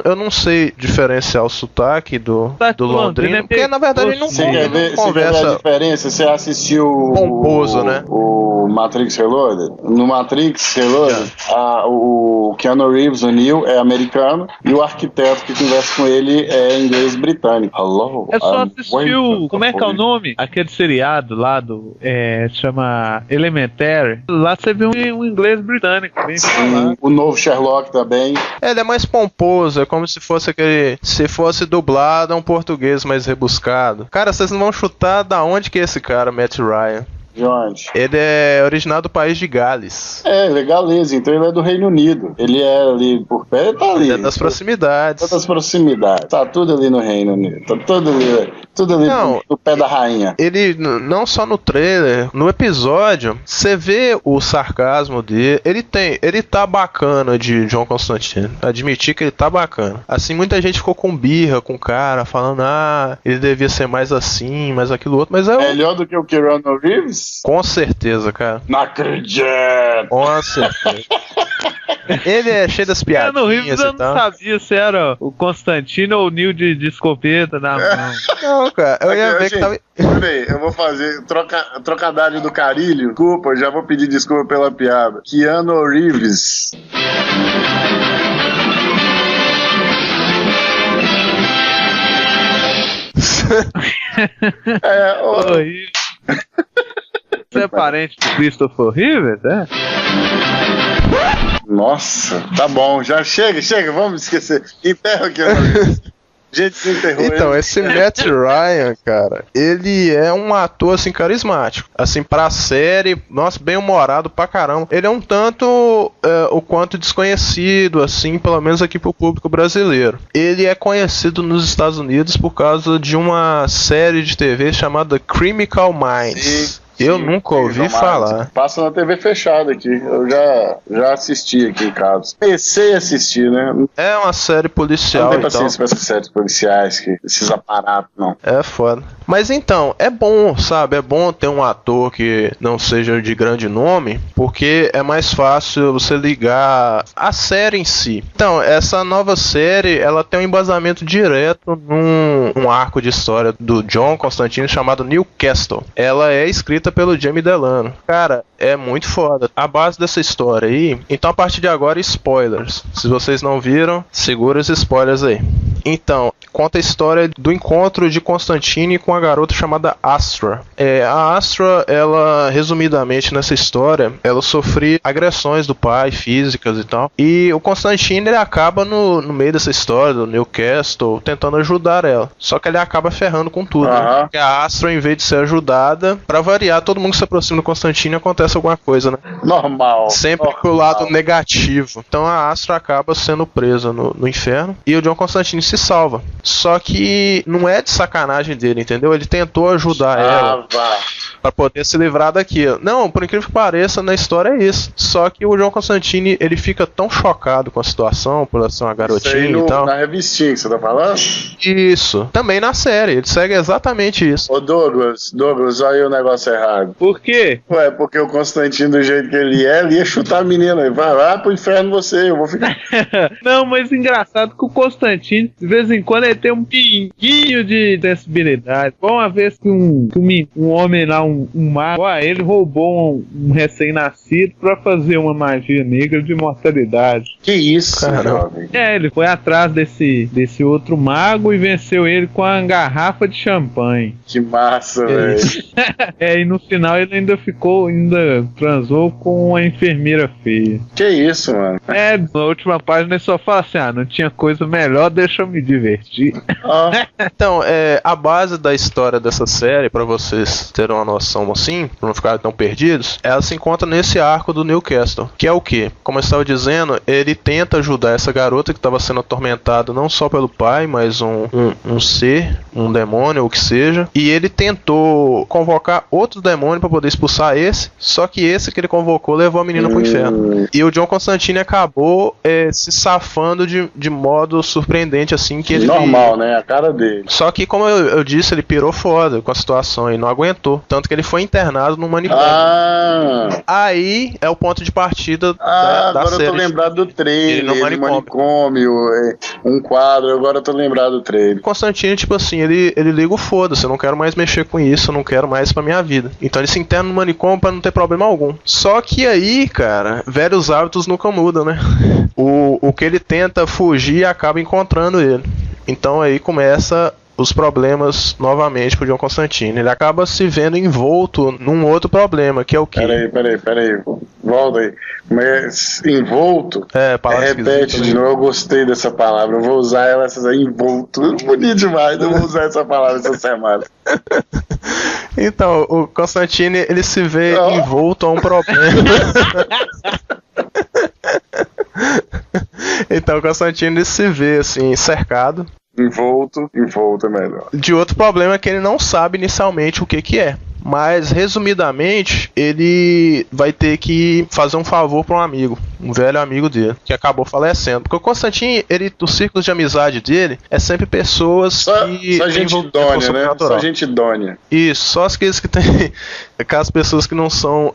eu não sei diferenciar o sotaque do londrino, porque na verdade ele não conversa. Você quer ver a diferença? Você assistiu pomposo, né? O Matrix Reloaded? No Matrix Reloaded, o Keanu Reeves, o Neo, é americano e o arquiteto que conversa com ele é inglês britânico. Hello, é só assistir como é que é o nome? Aquele seriado lá do chama Elementary. Lá você vê um inglês britânico bem falado. O novo Sherlock também. Ele é mais pomposo, é como se fosse se fosse dublado, é um português mais rebuscado. Cara, vocês não vão chutar da onde que é esse cara, Matt Ryan. De onde? Ele é originado do país de Gales. Ele é galês, então ele é do Reino Unido. Ele é ali por perto, tá ali. Ele é das proximidades. Das proximidades. Tá tudo ali no Reino Unido. Tá tudo ali no pé da rainha. Ele, não só no trailer, no episódio, você vê o sarcasmo dele. Ele tá bacana de John Constantine. Admitir que ele tá bacana. Assim, muita gente ficou com birra com o cara, falando, ele devia ser mais assim, mais aquilo outro, mas melhor do que o Keanu Reeves? Com certeza, cara. Não acredito! Com certeza. Ele é cheio das piadinhas. No Reeves eu não sabia se era o Constantino ou o Neil de escopeta na mão. Não, cara, eu ia ver que tava. Peraí, eu vou fazer trocadilho do Carilho. Desculpa, já vou pedir desculpa pela piada. Keanu Reeves. Você é parente do Christopher Reeve, né? Nossa, tá bom, já chega, vamos esquecer. Enterra aqui, gente se enterrou. Então, esse Matt Ryan, cara, ele é um ator, assim, carismático. Assim, pra série, nossa, bem humorado pra caramba. Ele é um tanto o quanto desconhecido, assim, pelo menos aqui pro público brasileiro. Ele é conhecido nos Estados Unidos por causa de uma série de TV chamada Criminal Minds. Eu nunca ouvi falar. Passa na TV fechada aqui. Eu já assisti aqui em casa. Comecei a assistir, né? É uma série policial. Não tem paciência pra essas séries policiais, esses aparatos, não. É foda. Mas então, é bom, sabe? É bom ter um ator que não seja de grande nome, porque é mais fácil você ligar a série em si. Então, essa nova série, ela tem um embasamento direto num arco de história do John Constantine chamado Newcastle. Ela é escrita pelo Jamie Delano. Cara, é muito foda. A base dessa história aí. Então, a partir de agora, spoilers. Se vocês não viram, segura os spoilers aí. Então, conta a história do encontro de Constantine com uma garota chamada Astra. A Astra, ela, resumidamente nessa história, ela sofria agressões do pai, físicas e tal. E o Constantine, ele acaba no meio dessa história do Newcastle, tentando ajudar ela. Só que ele acaba ferrando com tudo. Né? Porque a Astra, em vez de ser ajudada, pra variar, todo mundo que se aproxima do Constantine acontece alguma coisa, né? Normal. Sempre pro lado negativo. Então a Astra acaba sendo presa no inferno e o John Constantine se salva. Só que não é de sacanagem dele, entendeu? Ele tentou ajudar ela pra poder se livrar daquilo. Não, por incrível que pareça, na história é isso. Só que o John Constantine, ele fica tão chocado com a situação, por ela ser uma garotinha e tal. Na revistinha que você tá falando? Isso. Também na série. Ele segue exatamente isso. Ô Douglas, olha aí o negócio errado. Por quê? Ué, porque o Constantine, do jeito que ele ia chutar a menina. Vai lá pro inferno você, eu vou ficar... Não, mas engraçado que o Constantine, de vez em quando, ele tem um pinguinho de sensibilidade. Foi uma vez que um homem lá, um mago, ele roubou um recém-nascido pra fazer uma magia negra de imortalidade. Que isso, jovem? Ele foi atrás desse outro mago e venceu ele com uma garrafa de champanhe. Que massa, velho. E no final ele ainda transou com uma enfermeira feia. Que isso, mano? Na última página ele só fala assim, não tinha coisa melhor, deixa eu me divertir. Então, a base da história dessa série, pra vocês terem uma noção assim, pra não ficarem tão perdidos, ela se encontra nesse arco do Newcastle, que é o que? Como eu estava dizendo, ele tenta ajudar essa garota que estava sendo atormentada não só pelo pai, mas um ser, um demônio, ou o que seja, e ele tentou convocar outro demônio pra poder expulsar esse, só que esse que ele convocou levou a menina pro inferno. E o John Constantine acabou se safando de modo surpreendente, assim, que ele... Normal, né? A cara dele. Só que, como eu disse, ele pirou foda com a situação e não aguentou. Tanto que ele foi internado no manicômio. Aí é o ponto de partida da agora série. Eu tô lembrado do trailer, no manicômio, um quadro, agora eu tô lembrado do trailer. Constantine, tipo assim, ele liga o foda-se, eu não quero mais mexer com isso, eu não quero mais pra minha vida. Então ele se interna no manicômio pra não ter problema algum. Só que aí, cara, velhos hábitos nunca mudam, né? O que ele tenta fugir acaba encontrando ele. Então aí começa os problemas novamente pro John Constantine. Ele acaba se vendo envolto num outro problema, que é o quê? Peraí. Volta aí. Mas envolto? Repete de novo, eu gostei dessa palavra. Eu vou usar ela, envolto. Bonito demais, eu vou usar essa palavra essa semana. Então, o Constantine, ele se vê envolto a um problema. Então, o Constantine, ele se vê, assim, cercado. Envolto é melhor. De outro problema que ele não sabe inicialmente o que é. Mas, resumidamente, ele vai ter que fazer um favor para um amigo, um velho amigo dele, que acabou falecendo. Porque o Constantine, os círculos de amizade dele é sempre pessoas que... Só gente idônea, né? Só gente idônea. Isso, só aqueles que tem... Aquelas pessoas que não são...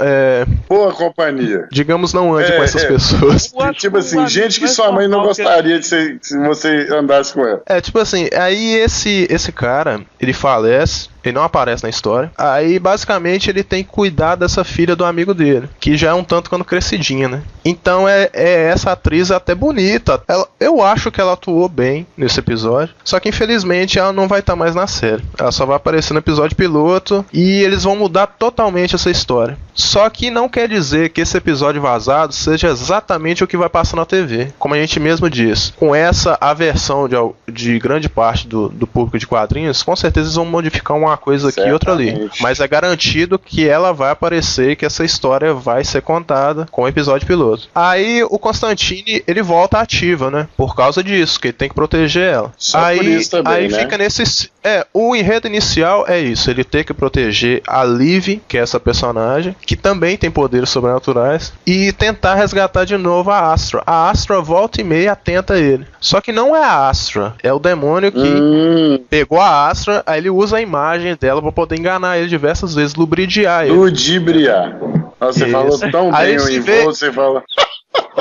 boa companhia. Digamos, não ande com essas pessoas. Tipo assim, gente que sua mãe não gostaria de se você andasse com ela. Tipo assim, aí esse cara, ele falece... Ele não aparece na história. Aí, basicamente, ele tem que cuidar dessa filha do amigo dele, que já é um tanto quando crescidinha, né? Então, essa atriz até bonita. Eu acho que ela atuou bem nesse episódio. Só que, infelizmente, ela não vai estar mais na série. Ela só vai aparecer no episódio piloto. E eles vão mudar totalmente essa história. Só que não quer dizer que esse episódio vazado seja exatamente o que vai passar na TV. Como a gente mesmo diz. Com essa aversão de grande parte do público de quadrinhos, com certeza eles vão modificar uma coisa aqui e outra ali. Mas é garantido que ela vai aparecer, que essa história vai ser contada com o episódio piloto. Aí o Constantine, ele volta ativa, né? Por causa disso, que ele tem que proteger ela. Só por isso também, aí né? Fica nesse... o enredo inicial é isso. Ele tem que proteger a Liv, que é essa personagem, que também tem poderes sobrenaturais, e tentar resgatar de novo a Astra. A Astra volta e meia atenta ele. Só que não é a Astra, é o demônio que pegou a Astra, aí ele usa a imagem dela pra poder enganar ele diversas vezes, lubridiar ele. Ludibriar. Você falou tão bem o envolto, você fala...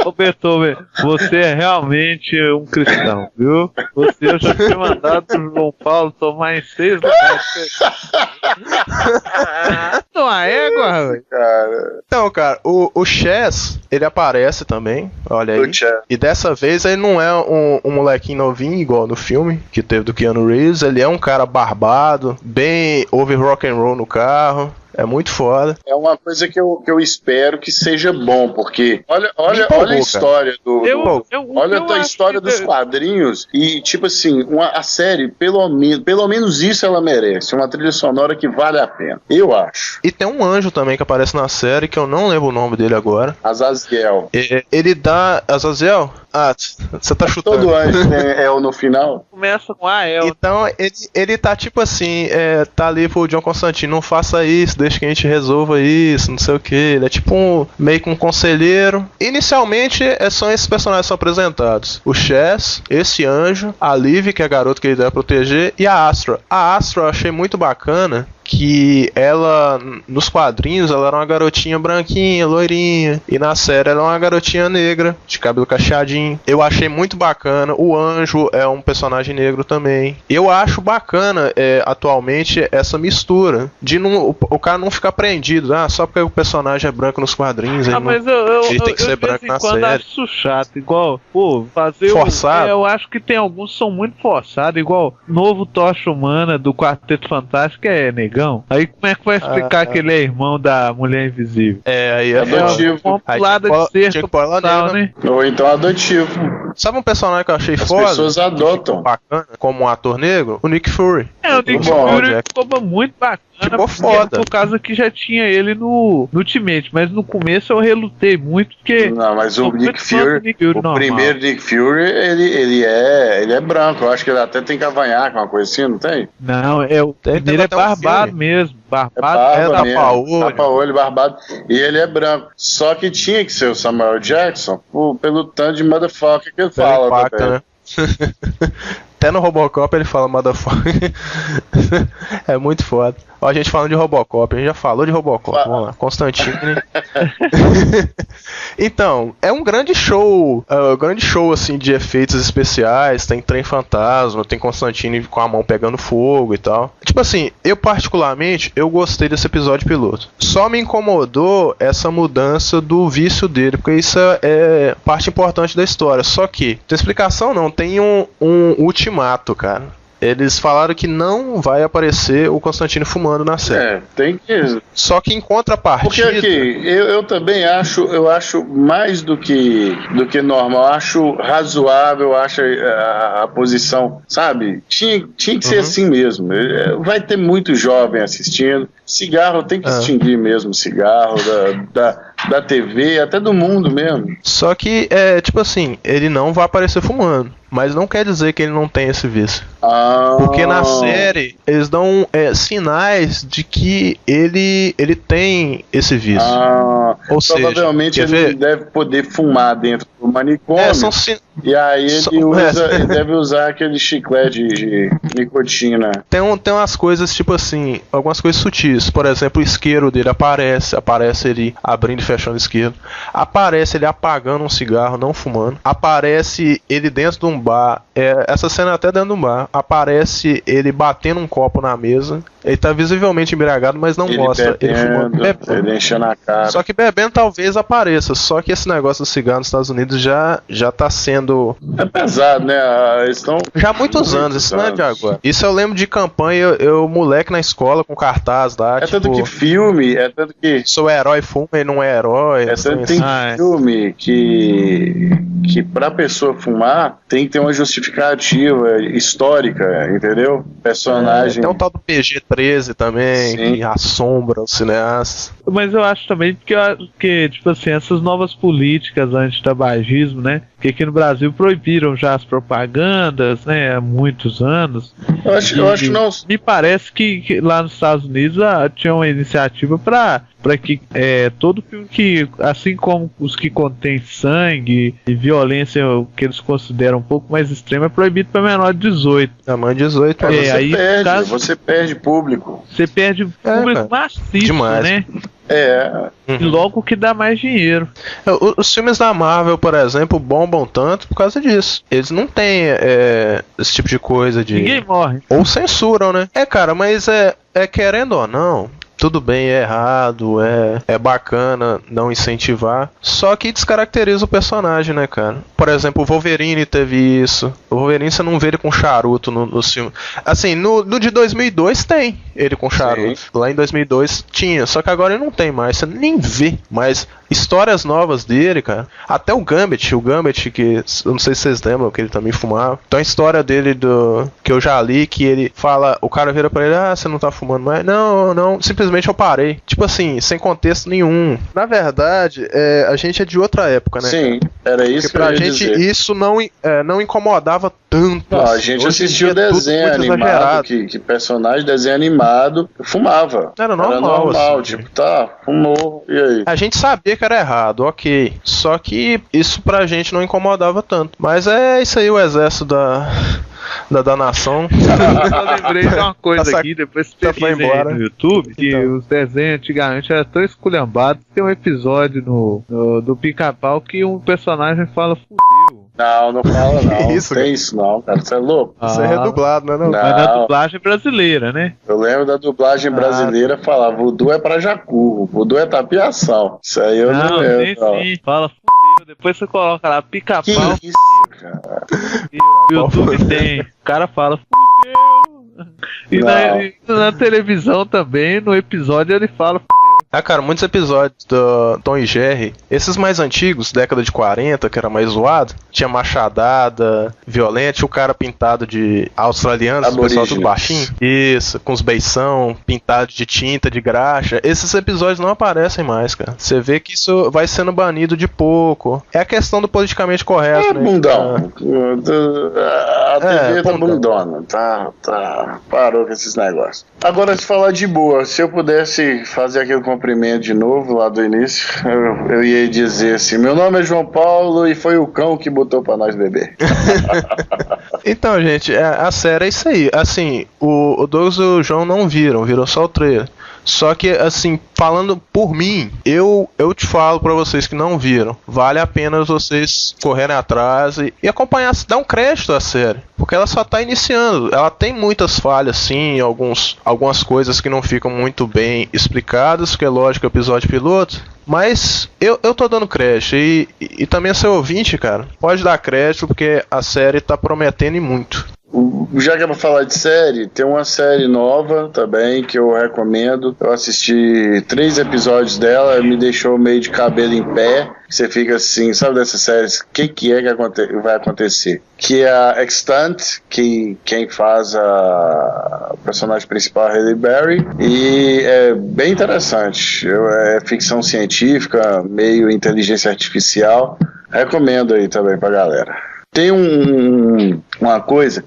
Ô Beethoven, você é realmente um cristão, viu? Eu já tinha mandado o João Paulo tomar em 6 lugares. Uma égua, velho. Então, cara, o Chess, ele aparece também, olha aí. E dessa vez ele não é um molequinho novinho, igual no filme, que teve do Keanu Reeves. Ele é um cara barbado, bem over rock and roll no carro. É muito foda. É uma coisa que eu espero que seja bom, porque olha a história olha a história dos quadrinhos e, tipo assim, a série, pelo menos isso ela merece. Uma trilha sonora que vale a pena. Eu acho. E tem um anjo também que aparece na série, que eu não lembro o nome dele agora. Azazel. Ele dá... Azazel? Ah, você tá chutando. Todo anjo tem El no final. Começa com a El. Então, ele tá tipo assim, tá ali pro John Constantine, não faça isso, deixa que a gente resolva isso, não sei o que. Ele é tipo meio que um conselheiro. Inicialmente, são esses personagens que são apresentados. O Chess, esse anjo, a Liv, que é a garota que ele deve proteger, e a Astra. A Astra eu achei muito bacana, que ela, nos quadrinhos, ela era uma garotinha branquinha, loirinha, e na série ela é uma garotinha negra, de cabelo cacheadinho. Eu achei muito bacana. O anjo é um personagem negro também. Eu acho bacana, atualmente, essa mistura, de o cara não ficar prendido, só porque o personagem é branco nos quadrinhos, ele tem que ser branco na série. Eu acho isso chato, igual, fazer forçado. Eu acho que tem alguns que são muito forçados, igual Novo Tocha Humana do Quarteto Fantástico é negro. Aí como é que vai explicar que ele é irmão da Mulher Invisível? Aí é adotivo. Compilada de cerca total, né? Ou então adotivo. Sabe um personagem que eu achei As foda? As pessoas adotam. Bacana, como um ator negro? O Nick Fury. O Nick Fury ficou muito bacana. Ficou foda. Por causa que já tinha ele no Ultimate, mas no começo eu relutei muito, porque... Não, mas o Nick Fury, o primeiro Nick Fury, ele é branco. Eu acho que ele até tem cavanhaque, uma coisa assim, não tem? Não, o primeiro é barbado mesmo. Barbado, tapa-olho, barbado. E ele é branco. Só que tinha que ser o Samuel Jackson pelo tanto de motherfucker que ele fala. Né? Até no Robocop ele fala motherfucker. É muito foda. Ó, a gente falando de Robocop, a gente já falou de Robocop. Vamos lá, Constantine. Então, é um grande show assim de efeitos especiais. Tem trem fantasma, tem Constantine com a mão pegando fogo e tal. Tipo assim, eu particularmente eu gostei desse episódio piloto. Só me incomodou essa mudança do vício dele, porque isso é parte importante da história. Só que, tem explicação não, tem um ultimato, cara. eles falaram que não vai aparecer o Constantine fumando na série. Tem que... Só que em contrapartida... Porque aqui, eu também acho mais do que normal, acho razoável, acho a posição, sabe? Tinha que ser assim mesmo. Vai ter muito jovem assistindo. Cigarro tem que extinguir mesmo, cigarro da TV, até do mundo mesmo. Só que, tipo assim, ele não vai aparecer fumando. Mas não quer dizer que ele não tem esse vício. Porque na série eles dão sinais de que ele tem esse vício. Ou provavelmente seja, ele deve poder fumar dentro do manicômio. E aí ele deve usar aquele chiclete de nicotina. Tem umas coisas tipo assim, algumas coisas sutis. Por exemplo, o isqueiro dele aparece ele abrindo e fechando o isqueiro. Aparece ele apagando um cigarro, não fumando. Aparece ele dentro de um bar. Essa cena até dentro de um bar. Aparece ele batendo um copo na mesa. Ele tá visivelmente embriagado, mas não mostra ele fumando, ele enchendo a cara. Só que bebendo talvez apareça. Só que esse negócio do cigarro nos Estados Unidos já tá sendo... É pesado, né? Eles estão... Já há muitos anos, isso não é de agora. Isso eu lembro de campanha, eu moleque na escola com cartaz lá. Tanto que filme, tanto que... Sou herói, fuma e não é herói. Tanto tem filme que pra pessoa fumar tem que ter uma justificativa histórica, entendeu? Personagem... Tem um tal do PG-13 também, Sim. que assombra os cineastas. Mas eu acho também que tipo assim, essas novas políticas anti-tabagismo, né? Que aqui no Brasil proibiram já as propagandas, né? Há muitos anos. Eu acho que não... Me parece que lá nos Estados Unidos tinha uma iniciativa para que todo filme que, assim como os que contém sangue e violência, o que eles consideram um pouco mais extremo, é proibido para menor de 18. Menor de 18, você perde público. Você perde público maciço, demais. né? E logo que dá mais dinheiro. Os filmes da Marvel, por exemplo, bombam tanto por causa disso. Eles não têm esse tipo de coisa de... Ninguém morre. Ou censuram, né? Cara, mas querendo ou não... Tudo bem, é errado, é bacana não incentivar. Só que descaracteriza o personagem, né, cara? Por exemplo, o Wolverine teve isso. O Wolverine você não vê ele com charuto no filme. Assim, no de 2002 tem ele com charuto. Sim. Lá em 2002 tinha, só que agora ele não tem mais. Você nem vê. Mas histórias novas dele, cara. Até o Gambit, que eu não sei se vocês lembram, que ele também fumava. Então a história dele que eu já li, que ele fala, o cara vira pra ele, você não tá fumando mais? Não, simplesmente eu parei. Tipo assim, sem contexto nenhum. Na verdade, a gente é de outra época, né? Sim, era isso. Porque pra gente dizer. Isso não incomodava tanto. Não, assim. A gente assistiu desenho animado, que personagem desenho animado fumava. Era normal assim, tipo, fumou, e aí? A gente sabia que era errado, ok. Só que isso pra gente não incomodava tanto. Mas é isso aí, o exército da nação. Eu lembrei de uma coisa aqui, depois você pesquisa no YouTube, que os desenhos antigamente eram tão esculhambados. Tem um episódio do Pica-Pau que um personagem fala fudeu. Não fala não. Isso, tem isso não, cara. Você é louco? Isso é redublado, não é não? Mas na dublagem brasileira, né? Eu lembro da dublagem brasileira falar, voodoo é pra jacu, voodoo é tapiação. Isso aí eu não lembro. Sim. Fala fudeu, depois você coloca lá Pica-Pau. Que isso, cara? O YouTube tem. O cara fala fudeu. E na televisão também, no episódio ele fala fudeu. Cara, muitos episódios do Tom e Jerry, esses mais antigos, década de 40, que era mais zoado, tinha machadada, violenta, o cara pintado de australianos, o pessoal tudo baixinho. Isso, com os beição, pintado de tinta, de graxa. Esses episódios não aparecem mais, cara. Você vê que isso vai sendo banido de pouco. É a questão do politicamente correto, né? Bundão. A TV tá bundona. Tá. Parou com esses negócios. Agora, se falar de boa, se eu pudesse fazer aquele cumprimento de novo lá do início, eu ia dizer assim: meu nome é João Paulo e foi o cão que botou pra nós beber. Então, gente, a série é isso aí. Assim, o Douglas e o João não viram só o trailer. Só que, assim, falando por mim, eu te falo pra vocês que não viram, vale a pena vocês correrem atrás e acompanhar, dar um crédito à série. Porque ela só tá iniciando, ela tem muitas falhas, sim, algumas coisas que não ficam muito bem explicadas, porque é lógico, episódio piloto. Mas eu tô dando crédito e também seu ouvinte, cara, pode dar crédito porque a série tá prometendo e muito. Já que é pra falar de série, tem uma série nova também que eu recomendo. Eu assisti 3 episódios dela, me deixou meio de cabelo em pé. Você fica assim, sabe dessas séries? O que vai acontecer? Que é a Extant, que quem faz o personagem principal é Halle Berry, e é bem interessante. É ficção científica, meio inteligência artificial. Recomendo aí também pra galera. Tem uma coisa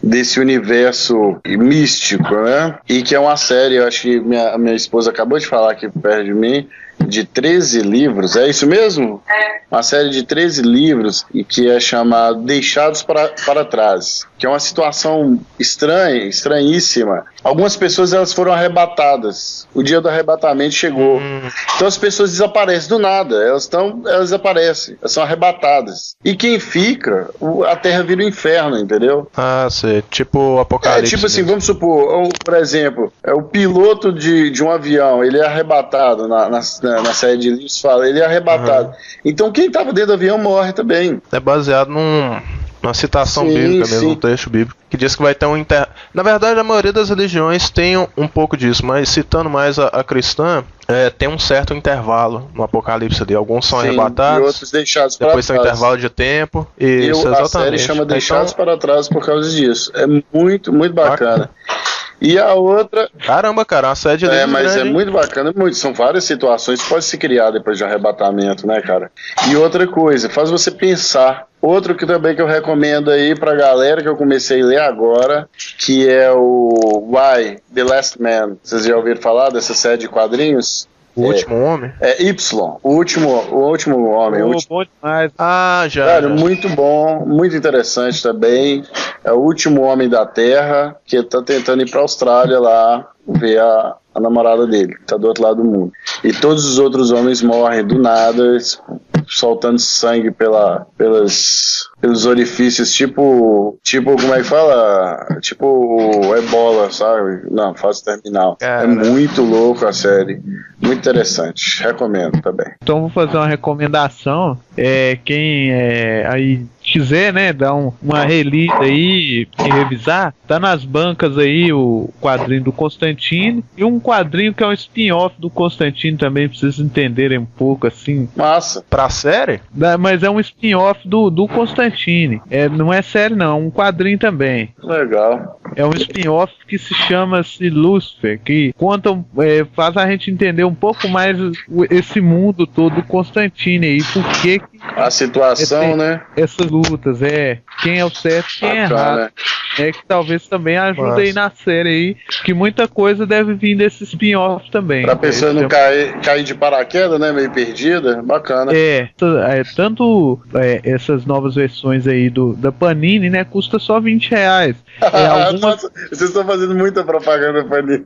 desse universo místico, né? E que é uma série, eu acho que minha esposa acabou de falar aqui perto de mim, de 13 livros, é isso mesmo? É. Uma série de 13 livros e que é chamado Deixados para Trás, que é uma situação estranhíssima. Algumas pessoas elas foram arrebatadas. O dia do arrebatamento chegou. Então as pessoas desaparecem do nada. Elas desaparecem. Elas são arrebatadas. E quem fica, a Terra vira um inferno, entendeu? Ah, sei. Tipo Apocalipse. Tipo assim, vamos supor, por exemplo, o piloto de um avião, ele é arrebatado na série de livros, fala, ele é arrebatado. Então quem estava dentro do avião morre também. É baseado numa citação bíblica mesmo, um trecho bíblico, que diz que vai ter Na verdade, a maioria das religiões tem um pouco disso, mas citando mais a cristã, tem um certo intervalo no Apocalipse ali. Alguns são arrebatados, e outros deixados para trás. Depois tem um intervalo de tempo. Isso, a série chama Deixados para Trás por causa disso. É muito, muito bacana. E a outra... Caramba, cara, uma série de livros mas grande, é muito bacana, são várias situações que podem se criar depois de arrebatamento, né, cara? E outra coisa, faz você pensar. Outro que também que eu recomendo aí pra galera, que eu comecei a ler agora, que é o Why, The Last Man. Vocês já ouviram falar dessa série de quadrinhos? O Último Homem? É Y, o último homem. Bom demais. Ah, já. Cara, muito bom, muito interessante também. É o último homem da Terra, que tá tentando ir pra Austrália lá, ver a namorada dele, que tá do outro lado do mundo. E todos os outros homens morrem do nada, soltando sangue pelos orifícios, tipo, como é que fala? Tipo ebola, sabe? Não, fase terminal. É muito louco a série, muito interessante, recomendo também. Então vou fazer uma recomendação, quem aí quiser, né, dar uma relida aí e revisar, tá nas bancas aí o quadrinho do Constantine e um quadrinho que é um spin-off do Constantine também, pra vocês entenderem um pouco assim. Massa. Pra série? Mas é um spin-off do Constantine. Não é série não, é um quadrinho também. Legal. É um spin-off que se chama-se Lucifer, que conta, faz a gente entender um pouco mais esse mundo todo do Constantine aí, por que a situação, né? Essas lutas, quem é o certo e quem é errado. Que talvez também ajude aí na série aí, que muita coisa deve vir desse spin-off também. Pra pessoa não cair de paraquedas, né? Meio perdida, bacana. Tanto essas novas versões aí da Panini, né? Custa só R$20. Nossa, vocês estão fazendo muita propaganda Panini.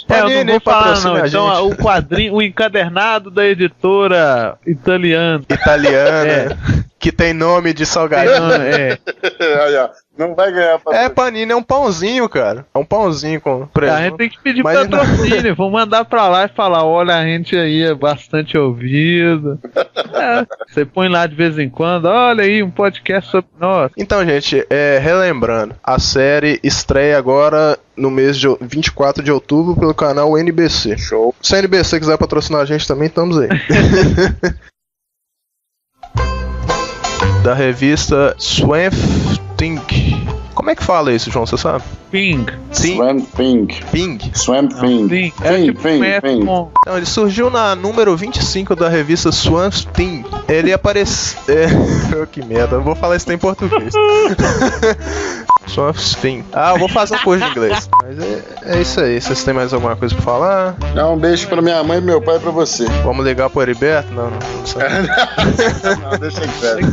Eu não vou falar não, então o quadrinho, o encadernado da editora italiana, que tem nome de salgadinho. Não vai ganhar patrocínio. Panini é um pãozinho, cara. É um pãozinho com presunto. A gente tem que pedir patrocínio. Vou mandar pra lá e falar: olha, a gente aí é bastante ouvido. Você põe lá de vez em quando, olha aí, um podcast sobre nós. Então, gente, relembrando, a série estreia agora no mês de 24 de outubro pelo canal NBC. Show. Se a NBC quiser patrocinar a gente também, estamos aí. Da revista Swamp Thing. Como é que fala isso, João? Você sabe? Ping. Swamp Thing. Ping? Swamp Thing. Thing. Então, ele surgiu na número 25 da revista Swamp Thing. Ele apareceu... que merda, eu vou falar isso em português. Swamp Thing. Eu vou fazer um curso de inglês. Mas é isso aí. Vocês têm mais alguma coisa pra falar? Um beijo pra minha mãe e meu pai e pra você. Vamos ligar pro Heriberto? Não sei. Não, deixa quieto.